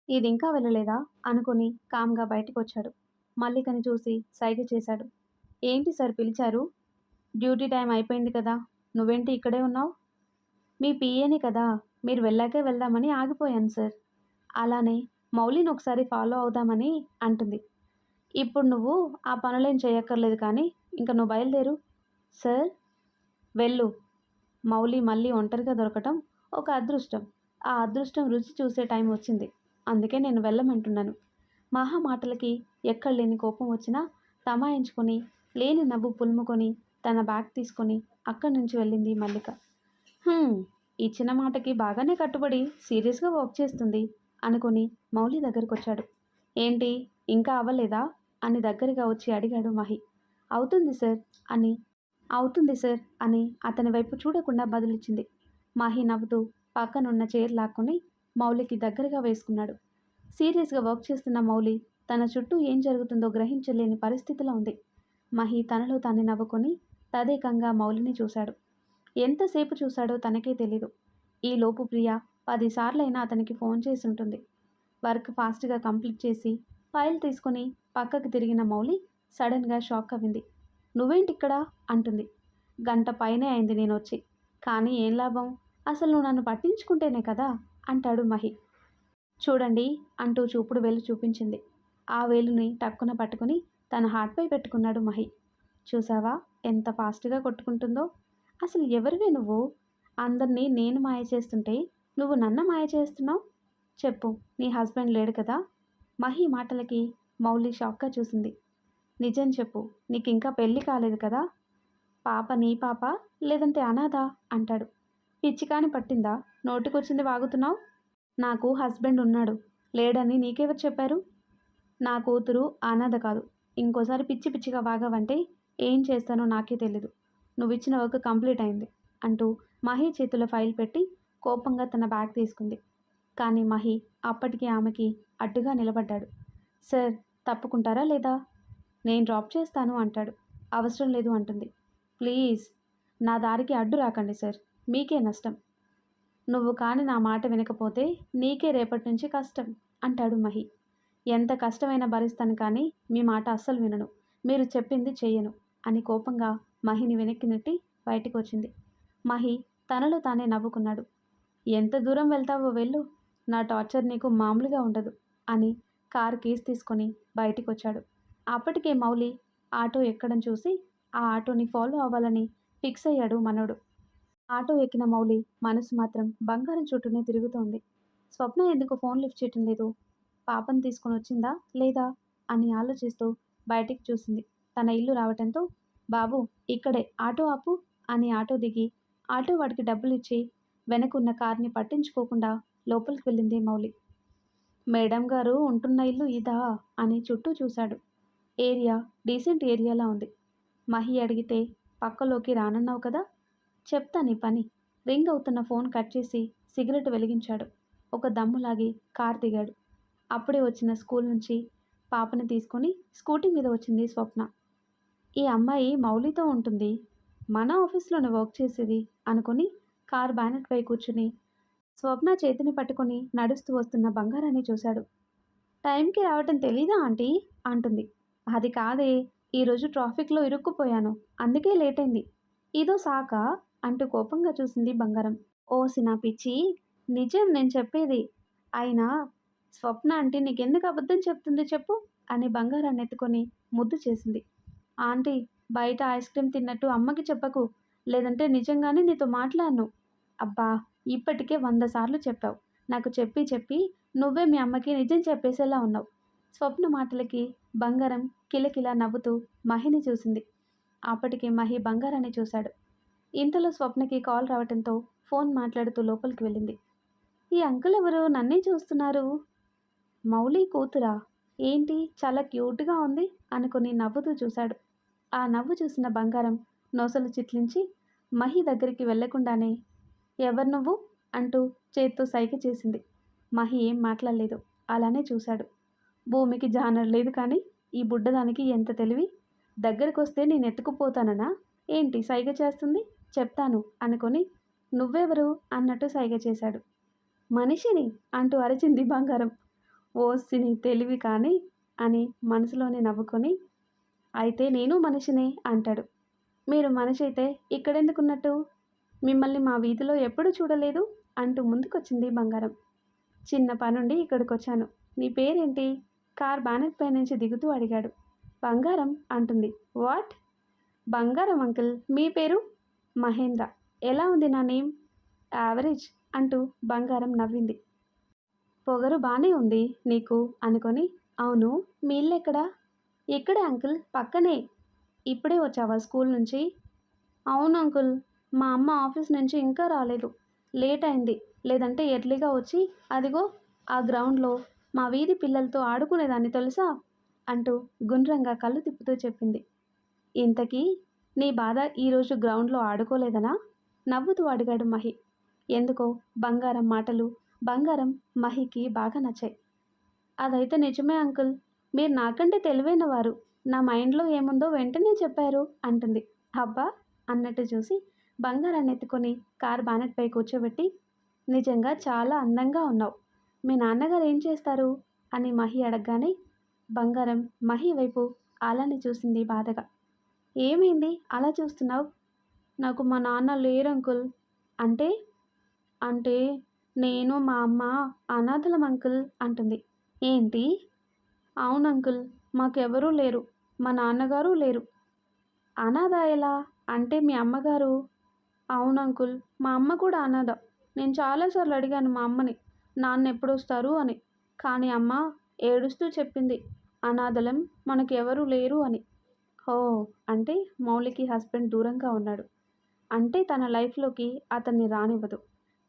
ఇది ఇంకా వెళ్ళలేదా అనుకుని కామ్గా బయటకు వచ్చాడు. మల్లికని చూసి సైగ చేశాడు. ఏంటి సార్ పిలిచారు? డ్యూటీ టైం అయిపోయింది కదా, నువ్వేంటి ఇక్కడే ఉన్నావు? మీ పిఏని కదా, మీరు వెళ్ళాకే వెళ్దామని ఆగిపోయాను సార్. అలానే మౌలిని ఒకసారి ఫాలో అవుదామని అంటుంది. ఇప్పుడు నువ్వు ఆ పనులేం చేయక్కర్లేదు కానీ ఇంకా నువ్వు బయలుదేరు. సార్, వెళ్ళు. మౌలి మళ్ళీ ఒంటరిగా దొరకటం ఒక అదృష్టం. ఆ అదృష్టం రుచి చూసే టైం వచ్చింది. అందుకే నేను వెళ్ళమంటున్నాను. మహా మాటలకి ఎక్కడలేని కోపం వచ్చినా తమాయించుకొని లేని నవ్వు పులుముకొని తన బ్యాగ్ తీసుకొని అక్కడి నుంచి వెళ్ళింది మల్లిక. ఇచ్చిన మాటకి బాగానే కట్టుబడి సీరియస్గా వర్క్ చేస్తుంది అనుకుని మౌలి దగ్గరకు వచ్చాడు. ఏంటి ఇంకా అవ్వలేదా అని దగ్గరగా వచ్చి అడిగాడు మహి. అవుతుంది సార్ అని అతని వైపు చూడకుండా బదులిచ్చింది. మహి నవ్వుతూ పక్కనున్న చైర్ లాక్కొని మౌలికి దగ్గరగా వేసుకున్నాడు. సీరియస్గా వర్క్ చేస్తున్న మౌలి తన చుట్టూ ఏం జరుగుతుందో గ్రహించలేని పరిస్థితిలో ఉంది. మహి తనలో తాను నవ్వుకొని తదేకంగా మౌలిని చూశాడు. ఎంతసేపు చూశాడో తనకే తెలీదు. ఈలోపు ప్రియ 10 సార్లైనా అతనికి ఫోన్ చేసి ఉంటుంది. వర్క్ ఫాస్ట్గా కంప్లీట్ చేసి ఫైల్ తీసుకొని పక్కకి తిరిగిన మౌలి సడన్గా షాక్ అయింది. నువ్వేంటిక్కడ అంటుంది. గంట పైనే అయింది నేను వచ్చి, కానీ ఏం లాభం, అసలు నువ్వు నన్ను పట్టించుకుంటేనే కదా అంటాడు మహి. చూడండి అంటూ చూపుడు వేలు చూపించింది. ఆ వేలుని టక్కున పట్టుకుని తన హార్ట్పై పెట్టుకున్నాడు మహి. చూసావా ఎంత ఫాస్ట్గా కొట్టుకుంటుందో? అసలు ఎవరివే నువ్వు? అందరినీ నేను మాయ చేస్తుంటే నువ్వు నన్ను మాయ చేస్తున్నావు. చెప్పు, నీ హస్బెండ్ లేడు కదా? మహి మాటలకి మౌలి షాక్గా చూసింది. నిజం చెప్పు, నీకు ఇంకా పెళ్ళి కాలేదు కదా? పాప నీ పాప లేదంటే అనాథ అంటాడు. పిచ్చికాని పట్టిందా, నోటికొచ్చింది వాగుతున్నావు? నాకు హస్బెండ్ ఉన్నాడు, లేడని నీకెవరు చెప్పారు? నా కూతురు అనాథ కాదు. ఇంకోసారి పిచ్చి పిచ్చిగా వాగావంటే ఏం చేస్తానో నాకే తెలీదు. నువ్వు ఇచ్చిన వర్క్ కంప్లీట్ అయింది అంటూ మహి చేతిలో ఫైల్ పెట్టి కోపంగా తన బ్యాగ్ తీసుకుంది. కానీ మహి అప్పటికి ఆమెకి అడ్డుగా నిలబడ్డాడు. సార్, తప్పుకుంటారా లేదా? నేను డ్రాప్ చేస్తాను అంటాడు. అవసరం లేదు అంటుంది. ప్లీజ్ నా దారికి అడ్డు రాకండి సార్, మీకే నష్టం. నువ్వు కానీ నా మాట వినకపోతే నీకే రేపటి నుంచి కష్టం అంటాడు మహి. ఎంత కష్టమైనా భరిస్తాను కానీ మీ మాట అస్సలు వినను, మీరు చెప్పింది చెయ్యను అని కోపంగా మహిని వెనక్కి నెట్టి బయటికి వచ్చింది. మహి తనలో తానే నవ్వుకున్నాడు. ఎంత దూరం వెళ్తావో వెళ్ళు, నా టార్చర్ నీకు మామూలుగా ఉండదు అని కార్ కీస్ తీసుకొని బయటికి వచ్చాడు. అప్పటికే మౌలి ఆటో ఎక్కడం చూసి ఆ ఆటోని ఫాలో అవ్వాలని ఫిక్స్ అయ్యాడు మనోడు. ఆటో ఎక్కిన మౌలి మనసు మాత్రం బంగారం చుట్టూనే తిరుగుతోంది. స్వప్న ఎందుకు ఫోన్ లిఫ్ట్ చేయటం లేదు? పాపను తీసుకొని వచ్చిందా లేదా అని ఆలోచిస్తూ బయటికి చూసింది. తన ఇల్లు రావటంతో బాబు ఇక్కడే ఆటో ఆపు అని ఆటో దిగి ఆటో వాడికి డబ్బులిచ్చి వెనకున్న కార్ని పట్టించుకోకుండా లోపలికి వెళ్ళింది మౌలి. మేడం గారు ఉంటున్న ఇల్లు ఇదా అని చుట్టూ చూశాడు. ఏరియా డీసెంట్ ఏరియాలా ఉంది. మహి అడిగితే పక్కలోకి రానన్నావు కదా, చెప్తా నీ పని. రింగ్ అవుతున్న ఫోన్ కట్ చేసి సిగరెట్ వెలిగించాడు. ఒక దమ్ములాగి కార్ దిగాడు. అప్పుడే వచ్చిన స్కూల్ నుంచి పాపని తీసుకొని స్కూటీ మీద వచ్చింది స్వప్న. ఈ అమ్మాయి మౌలితో ఉంటుంది, మన ఆఫీస్లోనే వర్క్ చేసేది అనుకుని కార్ బ్యానెట్పై కూర్చుని స్వప్న చేతిని పట్టుకొని నడుస్తూ వస్తున్న బంగారాన్ని చూశాడు. టైంకి రావటం తెలీదా ఆంటీ అంటుంది. అది కాదే, ఈరోజు ట్రాఫిక్లో ఇరుక్కుపోయాను, అందుకే లేట్ అయింది. ఇదో సాకా అంటూ కోపంగా చూసింది బంగారం. ఓసి నా పిచ్చి, నిజం నేను చెప్పేది. అయినా స్వప్న ఆంటీ నీకెందుకు అబద్ధం చెప్తుంది చెప్పు అని బంగారాన్ని ఎత్తుకొని ముద్దు చేసింది. ఆంటీ బయట ఐస్ క్రీమ్ తిన్నట్టు అమ్మకి చెప్పకు, లేదంటే నిజంగానే నీతో మాట్లాడను. అబ్బా ఇప్పటికే 100 సార్లు చెప్పావు. నాకు చెప్పి చెప్పి నువ్వే మీ అమ్మకి నిజం చెప్పేసేలా ఉన్నావు. స్వప్న మాటలకి బంగారం కిలకిలా నవ్వుతూ మహిని చూసింది. అప్పటికి మహి బంగారాన్ని చూశాడు. ఇంతలో స్వప్నకి కాల్ రావటంతో ఫోన్ మాట్లాడుతూ లోపలికి వెళ్ళింది. ఈ అంకుల్ ఎవరు నన్నే చూస్తున్నారు? మౌలి కూతురా? ఏంటి చాలా క్యూట్గా ఉంది అనుకుని నవ్వుతూ చూశాడు. ఆ నవ్వు చూసిన బంగారం నొసలు చిట్లించి మహి దగ్గరికి వెళ్లకుండానే ఎవరు నువ్వు అంటూ చేత్తో సైగ చేసింది. మహి ఏం మాట్లాడలేదు, అలానే చూశాడు. భూమికి జానర్ లేదు కానీ ఈ బుడ్డదానికి ఎంత తెలివి! దగ్గరకొస్తే నేను ఎత్తుకుపోతాననా ఏంటి సైగ చేస్తుంది? చెప్తాను అనుకొని నువ్వెవరు అన్నట్టు సైగ చేశాడు. మనిషిని అంటూ అరిచింది బంగారం. ఓసిని తెలివి కానీ అని మనసులోనే నవ్వుకొని అయితే నేను మనిషినే అంటాడు. మీరు మనిషి అయితే ఇక్కడెందుకున్నట్టు? మిమ్మల్ని మా వీధిలో ఎప్పుడు చూడలేదు అంటూ ముందుకొచ్చింది బంగారం. చిన్న పనుండి ఇక్కడికొచ్చాను. నీ పేరేంటి? కార్ బ్యానెట్ పై నుంచి దిగుతూ అడిగాడు. బంగారం అంటుంది. వాట్? బంగారం అంకుల్, మీ పేరు? మహేంద్ర. ఎలా ఉంది నా నేమ్? యావరేజ్ అంటూ బంగారం నవ్వింది. పొగరు బానే ఉంది నీకు అనుకొని అవును మీ ఇల్లు ఎక్కడా? ఇక్కడే అంకుల్, పక్కనే. ఇప్పుడే వచ్చావా స్కూల్ నుంచి? అవును అంకుల్, మా అమ్మ ఆఫీస్ నుంచి ఇంకా రాలేదు, లేట్ అయింది. లేదంటే ఎర్లీగా వచ్చి అదిగో ఆ గ్రౌండ్లో మా వీధి పిల్లలతో ఆడుకునేదాన్ని తెలుసా అంటూ గుండ్రంగా కళ్ళు తిప్పుతూ చెప్పింది. ఇంతకీ నీ బాధ ఈరోజు గ్రౌండ్లో ఆడుకోలేదనా నవ్వుతూ అడిగాడు మహి. ఎందుకో బంగారం మాటలు బంగారం మహికి బాగా నచ్చాయి. అదైతే నిజమే అంకుల్, మీరు నాకంటే తెలివైన వారు. నా మైండ్లో ఏముందో వెంటనే చెప్పారు అంటుంది. అబ్బా అన్నట్టు చూసి బంగారాన్ని ఎత్తుకొని కార్ బానెట్పై కూర్చోబెట్టి నిజంగా చాలా అందంగా ఉన్నావు. మీ నాన్నగారు ఏం చేస్తారు అని మహి అడగగానే బంగారం మహి వైపు అలానే చూసింది బాధగా. ఏమైంది అలా చూస్తున్నావు? నాకు మా నాన్న లేరు అంకుల్. అంటే? అంటే నేను మా అమ్మ అనాథలం అంకుల్ అంటుంది. ఏంటి? అవును అంకుల్, మాకెవరూ లేరు, మా నాన్నగారు లేరు. అనాథ ఎలా? అంటే మీ అమ్మగారు? అవును అంకుల్, మా అమ్మ కూడా అనాథ. నేను చాలాసార్లు అడిగాను మా అమ్మని నాన్న ఎప్పుడొస్తారు అని, కానీ అమ్మ ఏడుస్తూ చెప్పింది అనాథలం మనకు ఎవరూ లేరు అని. ఓ, అంటే మౌలికి హస్బెండ్ దూరంగా ఉన్నాడు, అంటే తన లైఫ్లోకి అతన్ని రానివ్వదు,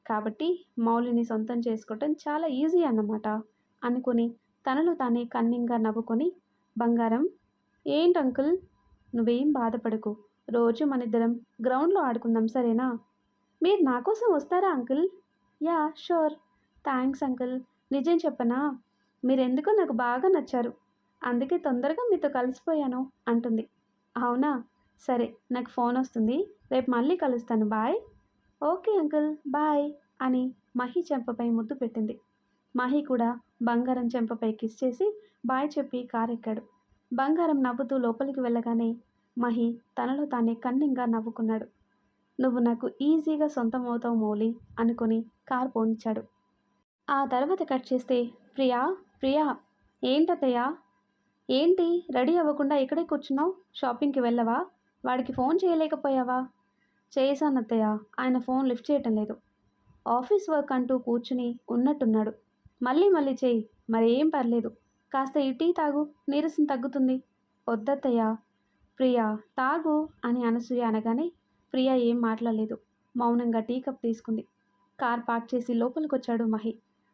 కాబట్టి మౌలిని సొంతం చేసుకోవటం చాలా ఈజీ అన్నమాట అనుకుని తనలో తానే కన్నింగా నవ్వుకొని బంగారం ఏంటి అంకుల్, నువ్వేం బాధపడకు, రోజు మనిద్దరం గ్రౌండ్లో ఆడుకుందాం సరేనా? మీరు నా కోసం వస్తారా uncle? Yeah sure. Thanks uncle. నిజం చెప్పనా, మీరెందుకో నాకు బాగా నచ్చారు, అందుకే తొందరగా మీతో కలిసిపోయాను అంటుంది. అవునా, సరే నాకు ఫోన్ వస్తుంది, రేపు మళ్ళీ కలుస్తాను, బాయ్. ఓకే అంకుల్, బాయ్ అని మహి చెంపపై ముద్దు పెట్టింది. మహి కూడా బంగారం చెంపపై కిస్ చేసి బాయ్ చెప్పి కారెక్కాడు. బంగారం నవ్వుతూ లోపలికి వెళ్ళగానే మహి తనలో తానే కన్నింగా నవ్వుకున్నాడు. నువ్వు నాకు ఈజీగా సొంతం అవుతావు మౌలి అనుకుని కార్ పోనిచ్చాడు. ఆ తర్వాత కట్ చేస్తే ప్రియా ప్రియా ఏంటత్తయ్యా? ఏంటి రెడీ అవ్వకుండా ఇక్కడే కూర్చున్నావు? షాపింగ్కి వెళ్ళవా? వాడికి ఫోన్ చేయలేకపోయావా? చేశానత్తయ్య, ఆయన ఫోన్ లిఫ్ట్ చేయటం లేదు. ఆఫీస్ వర్క్ అంటూ కూర్చుని ఉన్నట్టున్నాడు. మళ్ళీ మళ్ళీ చెయ్యి, మరేం పర్లేదు. కాస్త ఈ టీ తాగు, నీరసం తగ్గుతుంది. వద్దత్తయ్య. ప్రియా తాగు అని అనసూయ అనగానే ప్రియా ఏం మాట్లాడలేదు. మౌనంగా టీ కప్ తీసుకుంది. కార్ పార్క్ చేసి లోపలికొచ్చాడు మహి.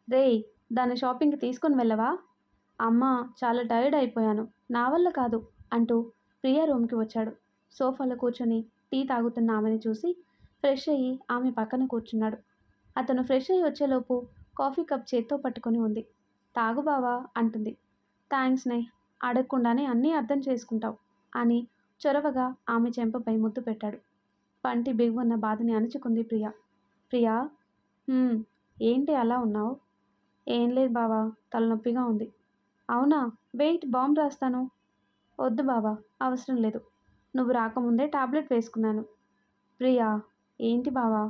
రేయ్, దాన్ని షాపింగ్కి తీసుకొని వెళ్ళవా? అమ్మా, చాలా టైర్డ్ అయిపోయాను, నా వల్ల కాదు అంటూ ప్రియా రూమ్కి వచ్చాడు. సోఫాలో కూర్చొని టీ తాగుతున్న ఆమెను చూసి ఫ్రెష్ అయ్యి ఆమె పక్కన కూర్చున్నాడు. అతను ఫ్రెష్ అయ్యి వచ్చేలోపు కాఫీ కప్ చేత్తో పట్టుకొని ఉంది. తాగు బావా అంటుంది. థ్యాంక్స్ నే, అడగకుండానే అన్నీ అర్థం చేసుకుంటావు అని చొరవగా ఆమె చెంపపై ముద్దు పెట్టాడు. పంటి బిగువన్న బాధని అణుచుకుంది ప్రియా. ప్రియా, ఏంటి అలా ఉన్నావు? ఏం లేదు బావా, తలనొప్పిగా ఉంది. అవునా, వెయిట్, బాంబు రాస్తాను. వద్దు బావా, అవసరం లేదు. నువ్వు రాకముందే టాబ్లెట్ వేసుకున్నాను. ప్రియా, ఏంటి బావా,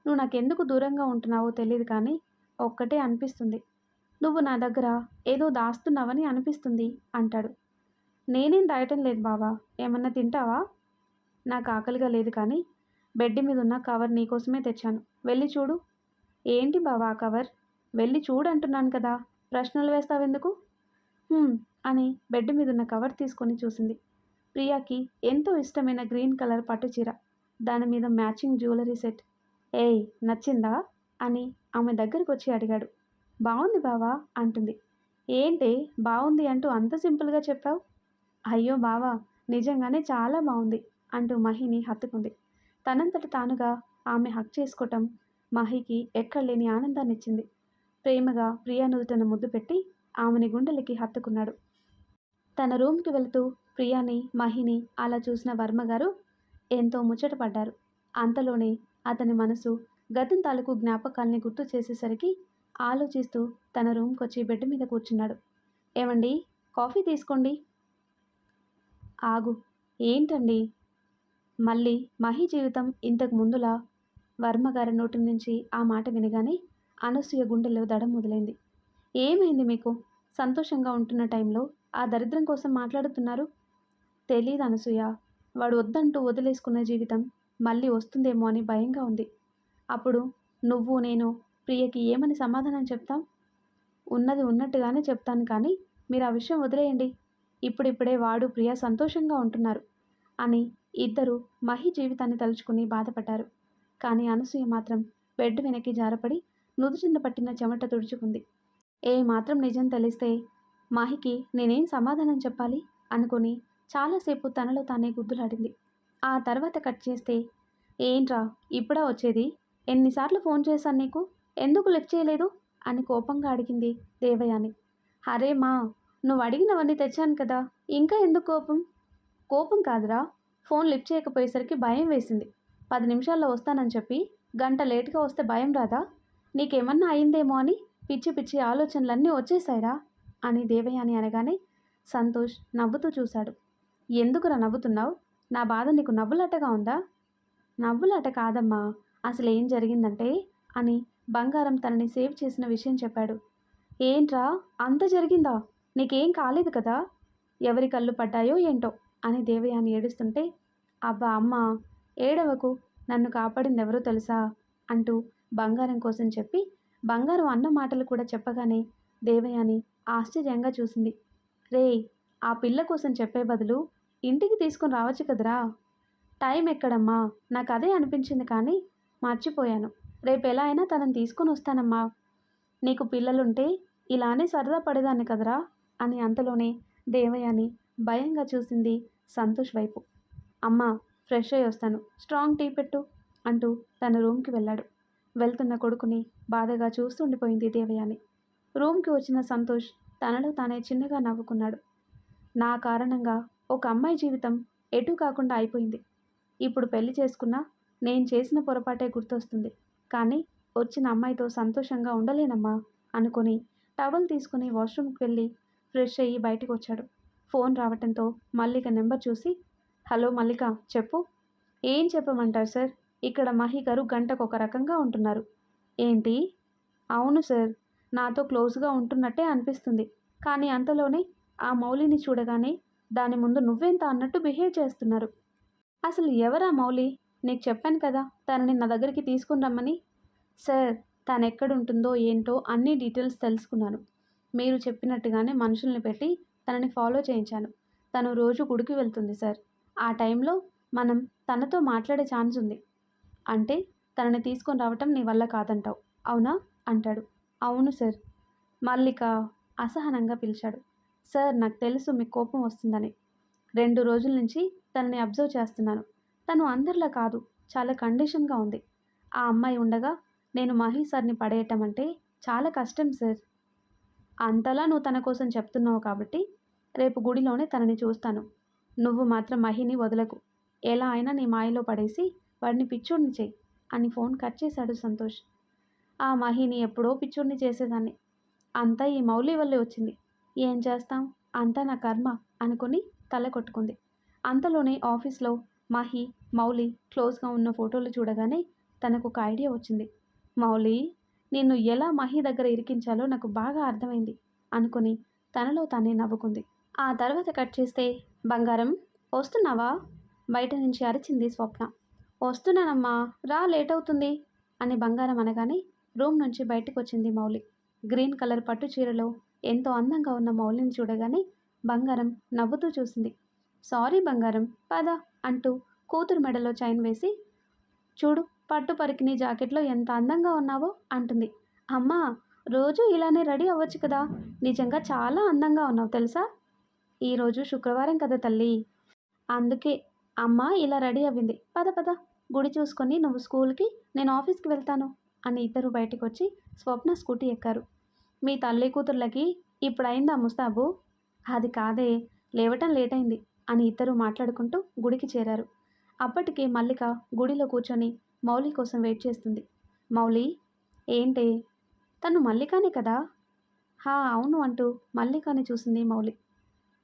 నువ్వు నాకెందుకు దూరంగా ఉంటున్నావో తెలియదు కానీ ఒక్కటే అనిపిస్తుంది. నువ్వు నా దగ్గర ఏదో దాస్తున్నావని అనిపిస్తుంది అంటాడు. నేనేం దాయటం లేదు బావా, ఏమన్నా తింటావా? నాకు ఆకలిగా లేదు కానీ బెడ్ మీద ఉన్న కవర్ నీకోసమే తెచ్చాను, వెళ్ళి చూడు. ఏంటి బావా ఆ కవర్? వెళ్ళి చూడు అంటున్నాను కదా, ప్రశ్నలు వేస్తావెందుకు? అని బెడ్ మీద ఉన్న కవర్ తీసుకొని చూసింది. ప్రియాకి ఎంతో ఇష్టమైన గ్రీన్ కలర్ పట్టుచీర, దాని మీద మ్యాచింగ్ జ్యువెలరీ సెట్. ఏయ్, నచ్చిందా అని ఆమె దగ్గరికి వచ్చి అడిగాడు. బాగుంది బావా అంటుంది. ఏంటి బాగుంది అంటూ అంత సింపుల్గా చెప్పావు? అయ్యో బావా, నిజంగానే చాలా బాగుంది అంటూ మహిని హత్తుకుంది. తనంతట తానుగా ఆమె హక్ చేసుకోవటం మహికి ఎక్కడలేని ఆనందాన్నిచ్చింది. ప్రేమగా ప్రియా నుదుటను ముద్దు పెట్టి ఆమెని గుండెలకి హత్తుకున్నాడు. తన రూమ్కి వెళుతూ ప్రియాని, మహిని అలా చూసిన వర్మగారు ఎంతో ముచ్చటపడ్డారు. అంతలోనే అతని మనసు గతం తాలూకు జ్ఞాపకాల్ని గుర్తు చేసేసరికి ఆలోచిస్తూ తన రూమ్కి వచ్చి బెడ్ మీద కూర్చున్నాడు. ఏమండి, కాఫీ తీసుకోండి. ఆగు, ఏంటండి? మళ్ళీ మహి జీవితం ఇంతకు ముందులా? వర్మగారి నోటి నుంచి ఆ మాట వినగానే అనసూయ గుండెల్లో దడం మొదలైంది. ఏమైంది మీకు? సంతోషంగా ఉంటున్న టైంలో ఆ దరిద్రం కోసం మాట్లాడుతున్నారు? తెలీదు అనసూయ, వాడు వద్దంటూ వదిలేసుకున్న జీవితం మళ్ళీ వస్తుందేమో అని భయంగా ఉంది. అప్పుడు నువ్వు నేను ప్రియకి ఏమని సమాధానం చెప్తాం? ఉన్నది ఉన్నట్టుగానే చెప్తాను, కానీ మీరు ఆ విషయం వదిలేయండి. ఇప్పుడిప్పుడే వాడు ప్రియ సంతోషంగా ఉంటున్నారు అని ఇద్దరు మహి జీవితాన్ని తలుచుకుని బాధపడ్డారు. కానీ అనసూయ మాత్రం బెడ్ వెనక్కి జారపడి నుదుటిన పట్టిన చెమట తుడుచుకుంది. ఏ మాత్రం నిజం తెలిస్తే మహికి నేనేం సమాధానం చెప్పాలి అనుకుని చాలాసేపు తనలో తానే గుద్దులాడింది. ఆ తర్వాత కట్ చేస్తే, ఏంట్రా ఇప్పుడా వచ్చేది? ఎన్నిసార్లు ఫోన్ చేశాను నీకు, ఎందుకు లిఫ్ట్ చేయలేదు అని కోపంగా అడిగింది దేవయాని. అరే మా, నువ్వు అడిగినవన్నీ తెచ్చాను కదా, ఇంకా ఎందుకు కోపం? కోపం కాదురా, ఫోన్ లిఫ్ట్ చేయకపోయేసరికి భయం వేసింది. 10 నిమిషాల్లో వస్తానని చెప్పి గంట లేటుగా వస్తే భయం రాదా? నీకేమన్నా అయిందేమో అని పిచ్చి పిచ్చి ఆలోచనలన్నీ వచ్చేసాయిరా అని దేవయాని అనగానే సంతోష్ నవ్వుతూ చూశాడు. ఎందుకురా నవ్వుతున్నావు? నా బాధ నీకు నవ్వులాటగా ఉందా? నవ్వులాట కాదమ్మా, అసలు ఏం జరిగిందంటే అని బంగారం తనని సేవ్ చేసిన విషయం చెప్పాడు. ఏంట్రా అంత జరిగిందా? నీకేం కాలేదు కదా? ఎవరి కళ్ళు పడ్డాయో ఏంటో అని దేవయాని ఏడుస్తుంటే, అబ్బా అమ్మ, ఏడవకు, నన్ను కాపాడింది ఎవరో తెలుసా అంటూ బంగారం కోసం చెప్పి బంగారం అన్న మాటలు కూడా చెప్పగానే దేవయాని ఆశ్చర్యంగా చూసింది. రేయ్, ఆ పిల్ల కోసం చెప్పే బదులు ఇంటికి తీసుకుని రావచ్చు కదరా? టైం ఎక్కడమ్మా, నాకు అదే అనిపించింది కానీ మర్చిపోయాను. రేపు ఎలా అయినా తనని తీసుకొని వస్తానమ్మా. నీకు పిల్లలుంటే ఇలానే సరదా పడేదాన్ని కదరా అని అంతలోనే దేవయాని భయంగా చూసింది సంతోష్ వైపు. అమ్మా, ఫ్రెష్ అయ్యి వస్తాను, స్ట్రాంగ్ టీ పెట్టు అంటూ తన రూమ్కి వెళ్ళాడు. వెళ్తున్న కొడుకుని బాధగా చూస్తుండిపోయింది దేవయాని. రూమ్కి వచ్చిన సంతోష్ తనలో తానే చిన్నగా నవ్వుకున్నాడు. నా కారణంగా ఒక అమ్మాయి జీవితం ఎటూ కాకుండా అయిపోయింది. ఇప్పుడు పెళ్లి చేసుకున్నా నేను చేసిన పొరపాటే గుర్తొస్తుంది, కానీ వచ్చిన అమ్మాయితో సంతోషంగా ఉండలేనమ్మా అనుకొని టవల్ తీసుకుని వాష్రూమ్కి వెళ్ళి ఫ్రెష్ అయ్యి బయటకు వచ్చాడు. ఫోన్ రావటంతో మల్లిక నెంబర్ చూసి, హలో మల్లిక, చెప్పు. ఏం చెప్పమంటారు సార్, ఇక్కడ మహి గారు గంటకు ఒక రకంగా ఉంటున్నారు. ఏంటి? అవును సార్, నాతో క్లోజ్గా ఉంటున్నట్టే అనిపిస్తుంది, కానీ అంతలోనే ఆ మౌలిని చూడగానే దాని ముందు నువ్వెంత అన్నట్టు బిహేవ్ చేస్తున్నారు. అసలు ఎవరా మౌలి? నీకు చెప్పాను కదా తనని నా దగ్గరికి తీసుకుని రమ్మని. సార్, తనెక్కడుంటుందో ఏంటో అన్ని డీటెయిల్స్ తెలుసుకున్నాను. మీరు చెప్పినట్టుగానే మనుషుల్ని పెట్టి తనని ఫాలో చేయించాను. తను రోజు గుడికి వెళ్తుంది సార్. ఆ టైంలో మనం తనతో మాట్లాడే ఛాన్స్ ఉంది. అంటే తనని తీసుకొని రావటం నీ వల్ల కాదంటావు, అవునా? అంటాడు. అవును సార్. మల్లిక అసహనంగా పిలిచాడు. సార్, నాకు తెలుసు మీకు కోపం వస్తుందని. 2 రోజుల నుంచి తనని అబ్జర్వ్ చేస్తున్నాను. తను అందరిలా కాదు, చాలా కండిషన్‌గా ఉంది. ఆ అమ్మాయి ఉండగా నేను మహి సార్‌ని పడేయటం అంటే చాలా కష్టం సార్. అంతలా నువ్వు తన కోసం చెప్తున్నావు కాబట్టి రేపు గుడిలోనే తనని చూస్తాను. నువ్వు మాత్రం మహిని వదలకు. ఎలా అయినా నీ మాయలో పడేసి వాడిని పిచ్చోడిని చెయ్యి అని ఫోన్ కట్ చేశాడు సంతోష్. ఆ మహిని ఎప్పుడో పిచ్చోడిని చేసేదాన్ని. అంతా ఈ మౌలి వల్లే వచ్చింది. ఏం చేస్తాం, అంతా నా కర్మ అనుకుని తల కొట్టుకుంది. అంతలోనే ఆఫీస్లో మహి, మౌలి క్లోజ్గా ఉన్న ఫోటోలు చూడగానే తనకు ఒక ఐడియా వచ్చింది. మౌలి, నిన్ను ఎలా మహి దగ్గర ఇరికించాలో నాకు బాగా అర్థమైంది అనుకుని తనలో తానే నవ్వుకుంది. ఆ తర్వాత కట్ చేస్తే, బంగారం వస్తున్నావా? బయట నుంచి అరిచింది స్వప్న. వస్తున్నానమ్మా, రా, లేట్ అవుతుంది అని బంగారం అనగానే రూమ్ నుంచి బయటకు వచ్చింది మౌలి. గ్రీన్ కలర్ పట్టు చీరలో ఎంతో అందంగా ఉన్న మౌలిని చూడగానే బంగారం నవ్వుతూ చూసింది. సారీ బంగారం, పద అంటూ కూతురు మెడలో చైన్ వేసి, చూడు పట్టు పరికిణి జాకెట్లో ఎంత అందంగా ఉన్నావో అంటుంది. అమ్మా, రోజు ఇలానే రెడీ అవ్వచ్చు కదా, నిజంగా చాలా అందంగా ఉన్నావు తెలుసా. ఈరోజు శుక్రవారం కదా తల్లి, అందుకే అమ్మ ఇలా రెడీ అవ్వింది. పద పద, గుడి చూసుకొని నువ్వు స్కూల్కి, నేను ఆఫీస్కి వెళ్తాను అని ఇద్దరు బయటకు వచ్చి స్వప్న స్కూటీ ఎక్కారు. మీ తల్లి కూతుర్లకి ఇప్పుడైందా ముస్తాబు? అది కాదే, లేవటం లేట్ అయింది అని ఇద్దరు మాట్లాడుకుంటూ గుడికి చేరారు. అప్పటికే మల్లిక గుడిలో కూర్చొని మౌలి కోసం వెయిట్ చేస్తుంది. మౌలి, ఏంటే? తను మల్లికానే కదా? హా అవును అంటూ మల్లికాని చూసింది మౌలి.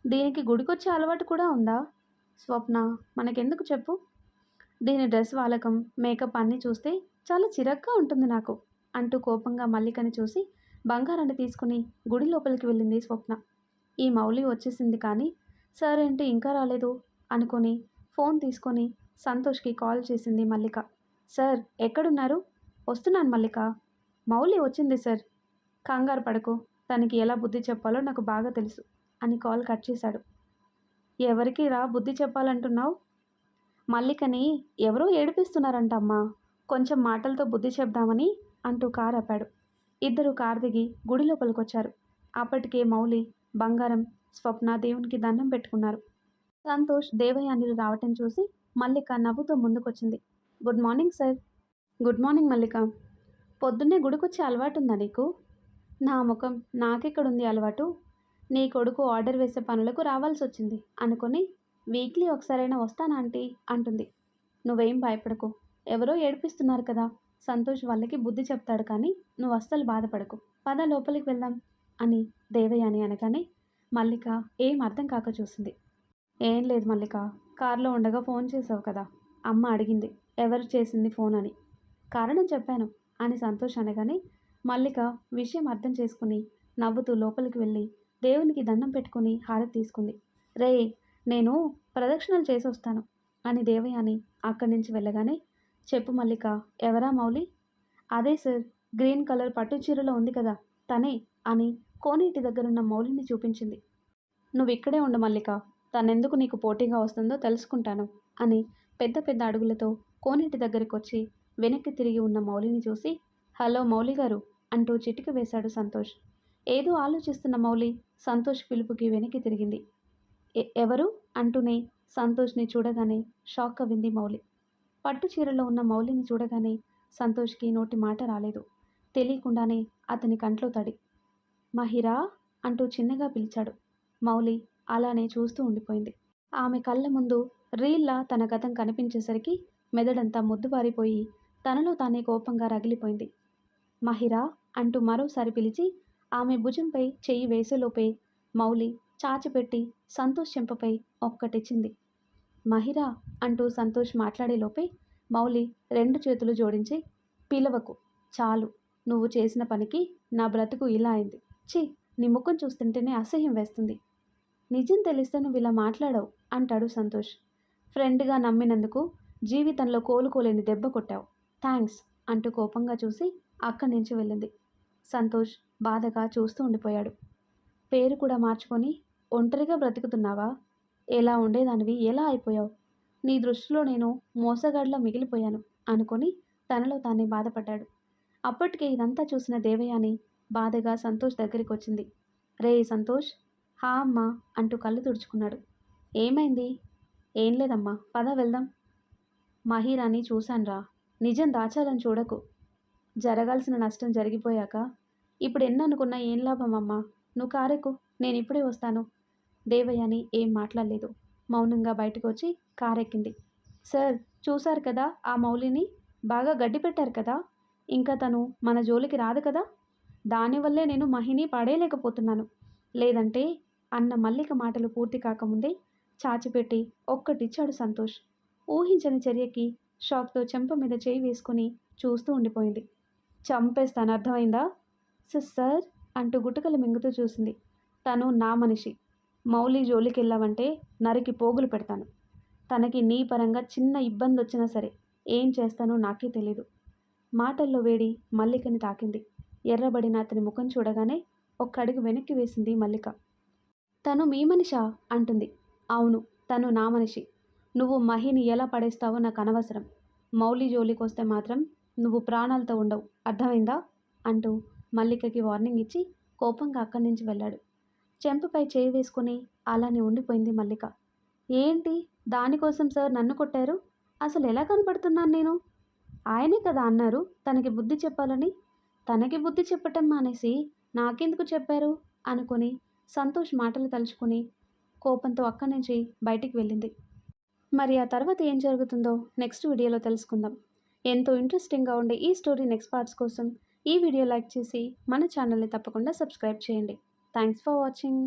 దీనికి గుడికొచ్చే అలవాటు కూడా ఉందా? స్వప్న, మనకెందుకు చెప్పు. దీని డ్రెస్ వాలకం, మేకప్ అన్నీ చూస్తే చాలా చిరాగ్గా ఉంటుంది నాకు అంటూ కోపంగా మల్లికని చూసి బంగారాన్ని తీసుకుని గుడి లోపలికి వెళ్ళింది స్వప్న. ఈ మౌలి వచ్చేసింది కానీ సార్ ఏంటి ఇంకా రాలేదు అనుకొని ఫోన్ తీసుకొని సంతోష్కి కాల్ చేసింది మల్లిక. సార్, ఎక్కడున్నారు? వస్తున్నాను మల్లిక. మౌలి వచ్చింది సార్. కంగారు పడకు, తనకి ఎలా బుద్ధి చెప్పాలో నాకు బాగా తెలుసు అని కాల్ కట్ చేశాడు. ఎవరికి రా బుద్ధి చెప్పాలంటున్నావు? మల్లికని ఎవరో ఏడిపిస్తున్నారంట అమ్మా, కొంచెం మాటలతో బుద్ధి చెప్దామని అంటూ కారు ఆపాడు. ఇద్దరు కారు దిగి గుడి లోపలికొచ్చారు. అప్పటికే మౌలి, బంగారం, స్వప్న దేవునికి దండం పెట్టుకున్నారు. సంతోష్, దేవయానిలు రావటం చూసి మల్లిక నవ్వుతూ ముందుకొచ్చింది. Good morning sir. Good morning Mallika. పొద్దున్నే గుడికొచ్చే అలవాటు ఉందా నీకు? నా ముఖం, నాకెక్కడుంది అలవాటు. నీ కొడుకు ఆర్డర్ వేసే పనులకు రావాల్సి వచ్చింది అనుకుని వీక్లీ ఒకసారైనా వస్తానా ఆంటీ అంటుంది. నువ్వేం భయపడకు, ఎవరో ఏడిపిస్తున్నారు కదా, సంతోష్ వాళ్ళకి బుద్ధి చెప్తాడు కానీ నువ్వు అస్సలు బాధపడకు, పద లోపలికి వెళ్దాం అని దేవయాని అనగానే మల్లిక ఏం అర్థం కాక చూసింది. ఏం లేదు మల్లిక, కారులో ఉండగా ఫోన్ చేసావు కదా, అమ్మ అడిగింది ఎవరు చేసింది ఫోన్ అని. కారణం చెప్పాను అని సంతోష్ అనగానే మల్లిక విషయం అర్థం చేసుకుని నవ్వుతూ లోపలికి వెళ్ళి దేవునికి దండం పెట్టుకుని హారతి తీసుకుంది. రే, నేను ప్రదక్షిణలు చేసి వస్తాను అని దేవయాని అక్కడి నుంచి వెళ్ళగానే, చెప్పు మల్లిక, ఎవరా మౌలి? అదే సార్, గ్రీన్ కలర్ పట్టు చీరలో ఉంది కదా, తనే అని కోనేటి దగ్గరున్న మౌలిని చూపించింది. నువ్వు ఇక్కడే ఉండు మల్లిక, తనెందుకు నీకు పోటీగా వస్తుందో తెలుసుకుంటాను అని పెద్ద పెద్ద అడుగులతో కోనేటి దగ్గరికి వచ్చి వెనక్కి తిరిగి ఉన్న మౌలిని చూసి, హలో మౌలి గారు అంటూ చిటిక వేశాడు సంతోష్. ఏదో ఆలోచిస్తున్న మౌలి సంతోష్ పిలుపుకి వెనక్కి తిరిగింది. ఎవరు అంటూనే సంతోష్ని చూడగానే షాక్ అవ్వింది మౌలి. పట్టు చీరలో ఉన్న మౌలిని చూడగానే సంతోష్కి నోటి మాట రాలేదు. తెలియకుండానే అతని కంట్లో తడి. మహిరా అంటూ చిన్నగా పిలిచాడు. మౌలి అలానే చూస్తూ ఉండిపోయింది. ఆమె కళ్ళ ముందు రీల్లా తన గతం కనిపించేసరికి మెదడంతా మొద్దుబారిపోయి తనలో తానే కోపంగా రగిలిపోయింది. మహిరా అంటూ మరోసారి పిలిచి ఆమె భుజంపై చెయ్యి వేసేలోపే మౌలి చాచిపెట్టి సంతోష్ చెంపపై ఒక్కటిచ్చింది. మహిరా అంటూ సంతోష్ మాట్లాడేలోపే మౌలి 2 చేతులు జోడించి, పిలవకు, చాలు, నువ్వు చేసిన పనికి నా బ్రతుకు ఇలా అయింది. ఛీ, నీ ముఖం చూస్తుంటేనే అసహ్యం వేస్తుంది. నిజం తెలిస్తే నువ్వు ఇలా మాట్లాడవు అంటాడు సంతోష్. ఫ్రెండ్గా నమ్మినందుకు జీవితంలో కోలుకోలేని దెబ్బ కొట్టావు. థ్యాంక్స్ అంటూ కోపంగా చూసి అక్కడి నుంచి వెళ్ళింది. సంతోష్ బాధగా చూస్తూ ఉండిపోయాడు. పేరు కూడా మార్చుకొని ఒంటరిగా బ్రతుకుతున్నావా? ఎలా ఉండేదానివి ఎలా అయిపోయావు? నీ దృష్టిలో నేను మోసగాడిలా మిగిలిపోయాను అనుకొని తనలో తానే బాధపడ్డాడు. అప్పటికే ఇదంతా చూసిన దేవయాని బాధగా సంతోష్ దగ్గరికి వచ్చింది. రే సంతోష్, హా అమ్మా అంటూ కళ్ళు తుడుచుకున్నాడు. ఏమైంది? ఏం లేదమ్మా, పద వెళ్దాం. మహిరాని చూశాన్రా, నిజం దాచాలని చూడకు. జరగాల్సిన నష్టం జరిగిపోయాక ఇప్పుడు ఎన్ననుకున్నా ఏం లాభం అమ్మా. నువ్వు కారెక్కు, నేను ఇప్పుడే వస్తాను. దేవయాని ఏం మాట్లాడలేదు. మౌనంగా బయటకు వచ్చి కారెక్కింది. సార్, చూశారు కదా ఆ మౌలిని? బాగా గడ్డి పెట్టారు కదా. ఇంకా తను మన జోలికి రాదు కదా. దానివల్లే నేను మహిని పడేయలేకపోతున్నాను. లేదంటే అన్న మల్లిక మాటలు పూర్తి కాకముందే చాచిపెట్టి ఒక్కటిచ్చాడు సంతోష్. ఊహించని చర్యకి షాక్తో చెంప మీద చేయి వేసుకుని చూస్తూ ఉండిపోయింది. చంపేస్తాను, అర్థమైందా? సార్ అంటూ గుటకలు మింగుతూ చూసింది. తను నా మనిషి. మౌలి జోలికి వెళ్ళావంటే నరికి పోగులు పెడతాను. తనకి నీ పరంగా చిన్న ఇబ్బంది వచ్చినా సరే ఏం చేస్తానో నాకే తెలీదు. మాటల్లో వేడి మల్లికని తాకింది. ఎర్రబడిన అతని ముఖం చూడగానే ఒక్క అడుగు వెనక్కి వేసింది మల్లిక. తను మీ మనిషా అంటుంది. అవును, తను నా మనిషి. నువ్వు మహిని ఎలా పడేస్తావో నాకు అనవసరం. మౌలి జోలికి వస్తే మాత్రం నువ్వు ప్రాణాలతో ఉండవు, అర్థమైందా అంటూ మల్లికకి వార్నింగ్ ఇచ్చి కోపంగా అక్కడి నుంచి వెళ్ళాడు. చెంపపై చేయి వేసుకుని అలానే ఉండిపోయింది మల్లిక. ఏంటి దానికోసం సార్ నన్ను కొట్టారు? అసలు ఎలా కనపడుతున్నాను నేను? ఆయనే కదా అన్నారు తనకి బుద్ధి చెప్పాలని. తనకి బుద్ధి చెప్పటం మానేసి నాకెందుకు చెప్పారు అనుకుని సంతోష్ మాటలు తలుచుకుని కోపంతో అక్కడి నుంచి బయటికి వెళ్ళింది. మరి ఆ తర్వాత ఏం జరుగుతుందో నెక్స్ట్ వీడియోలో తెలుసుకుందాం. ఎంతో ఇంట్రెస్టింగ్గా ఉండే ఈ స్టోరీ నెక్స్ట్ పార్ట్స్ కోసం ఈ వీడియో లైక్ చేసి మన ఛానల్ని తప్పకుండా సబ్స్క్రైబ్ చేయండి. Thanks for watching.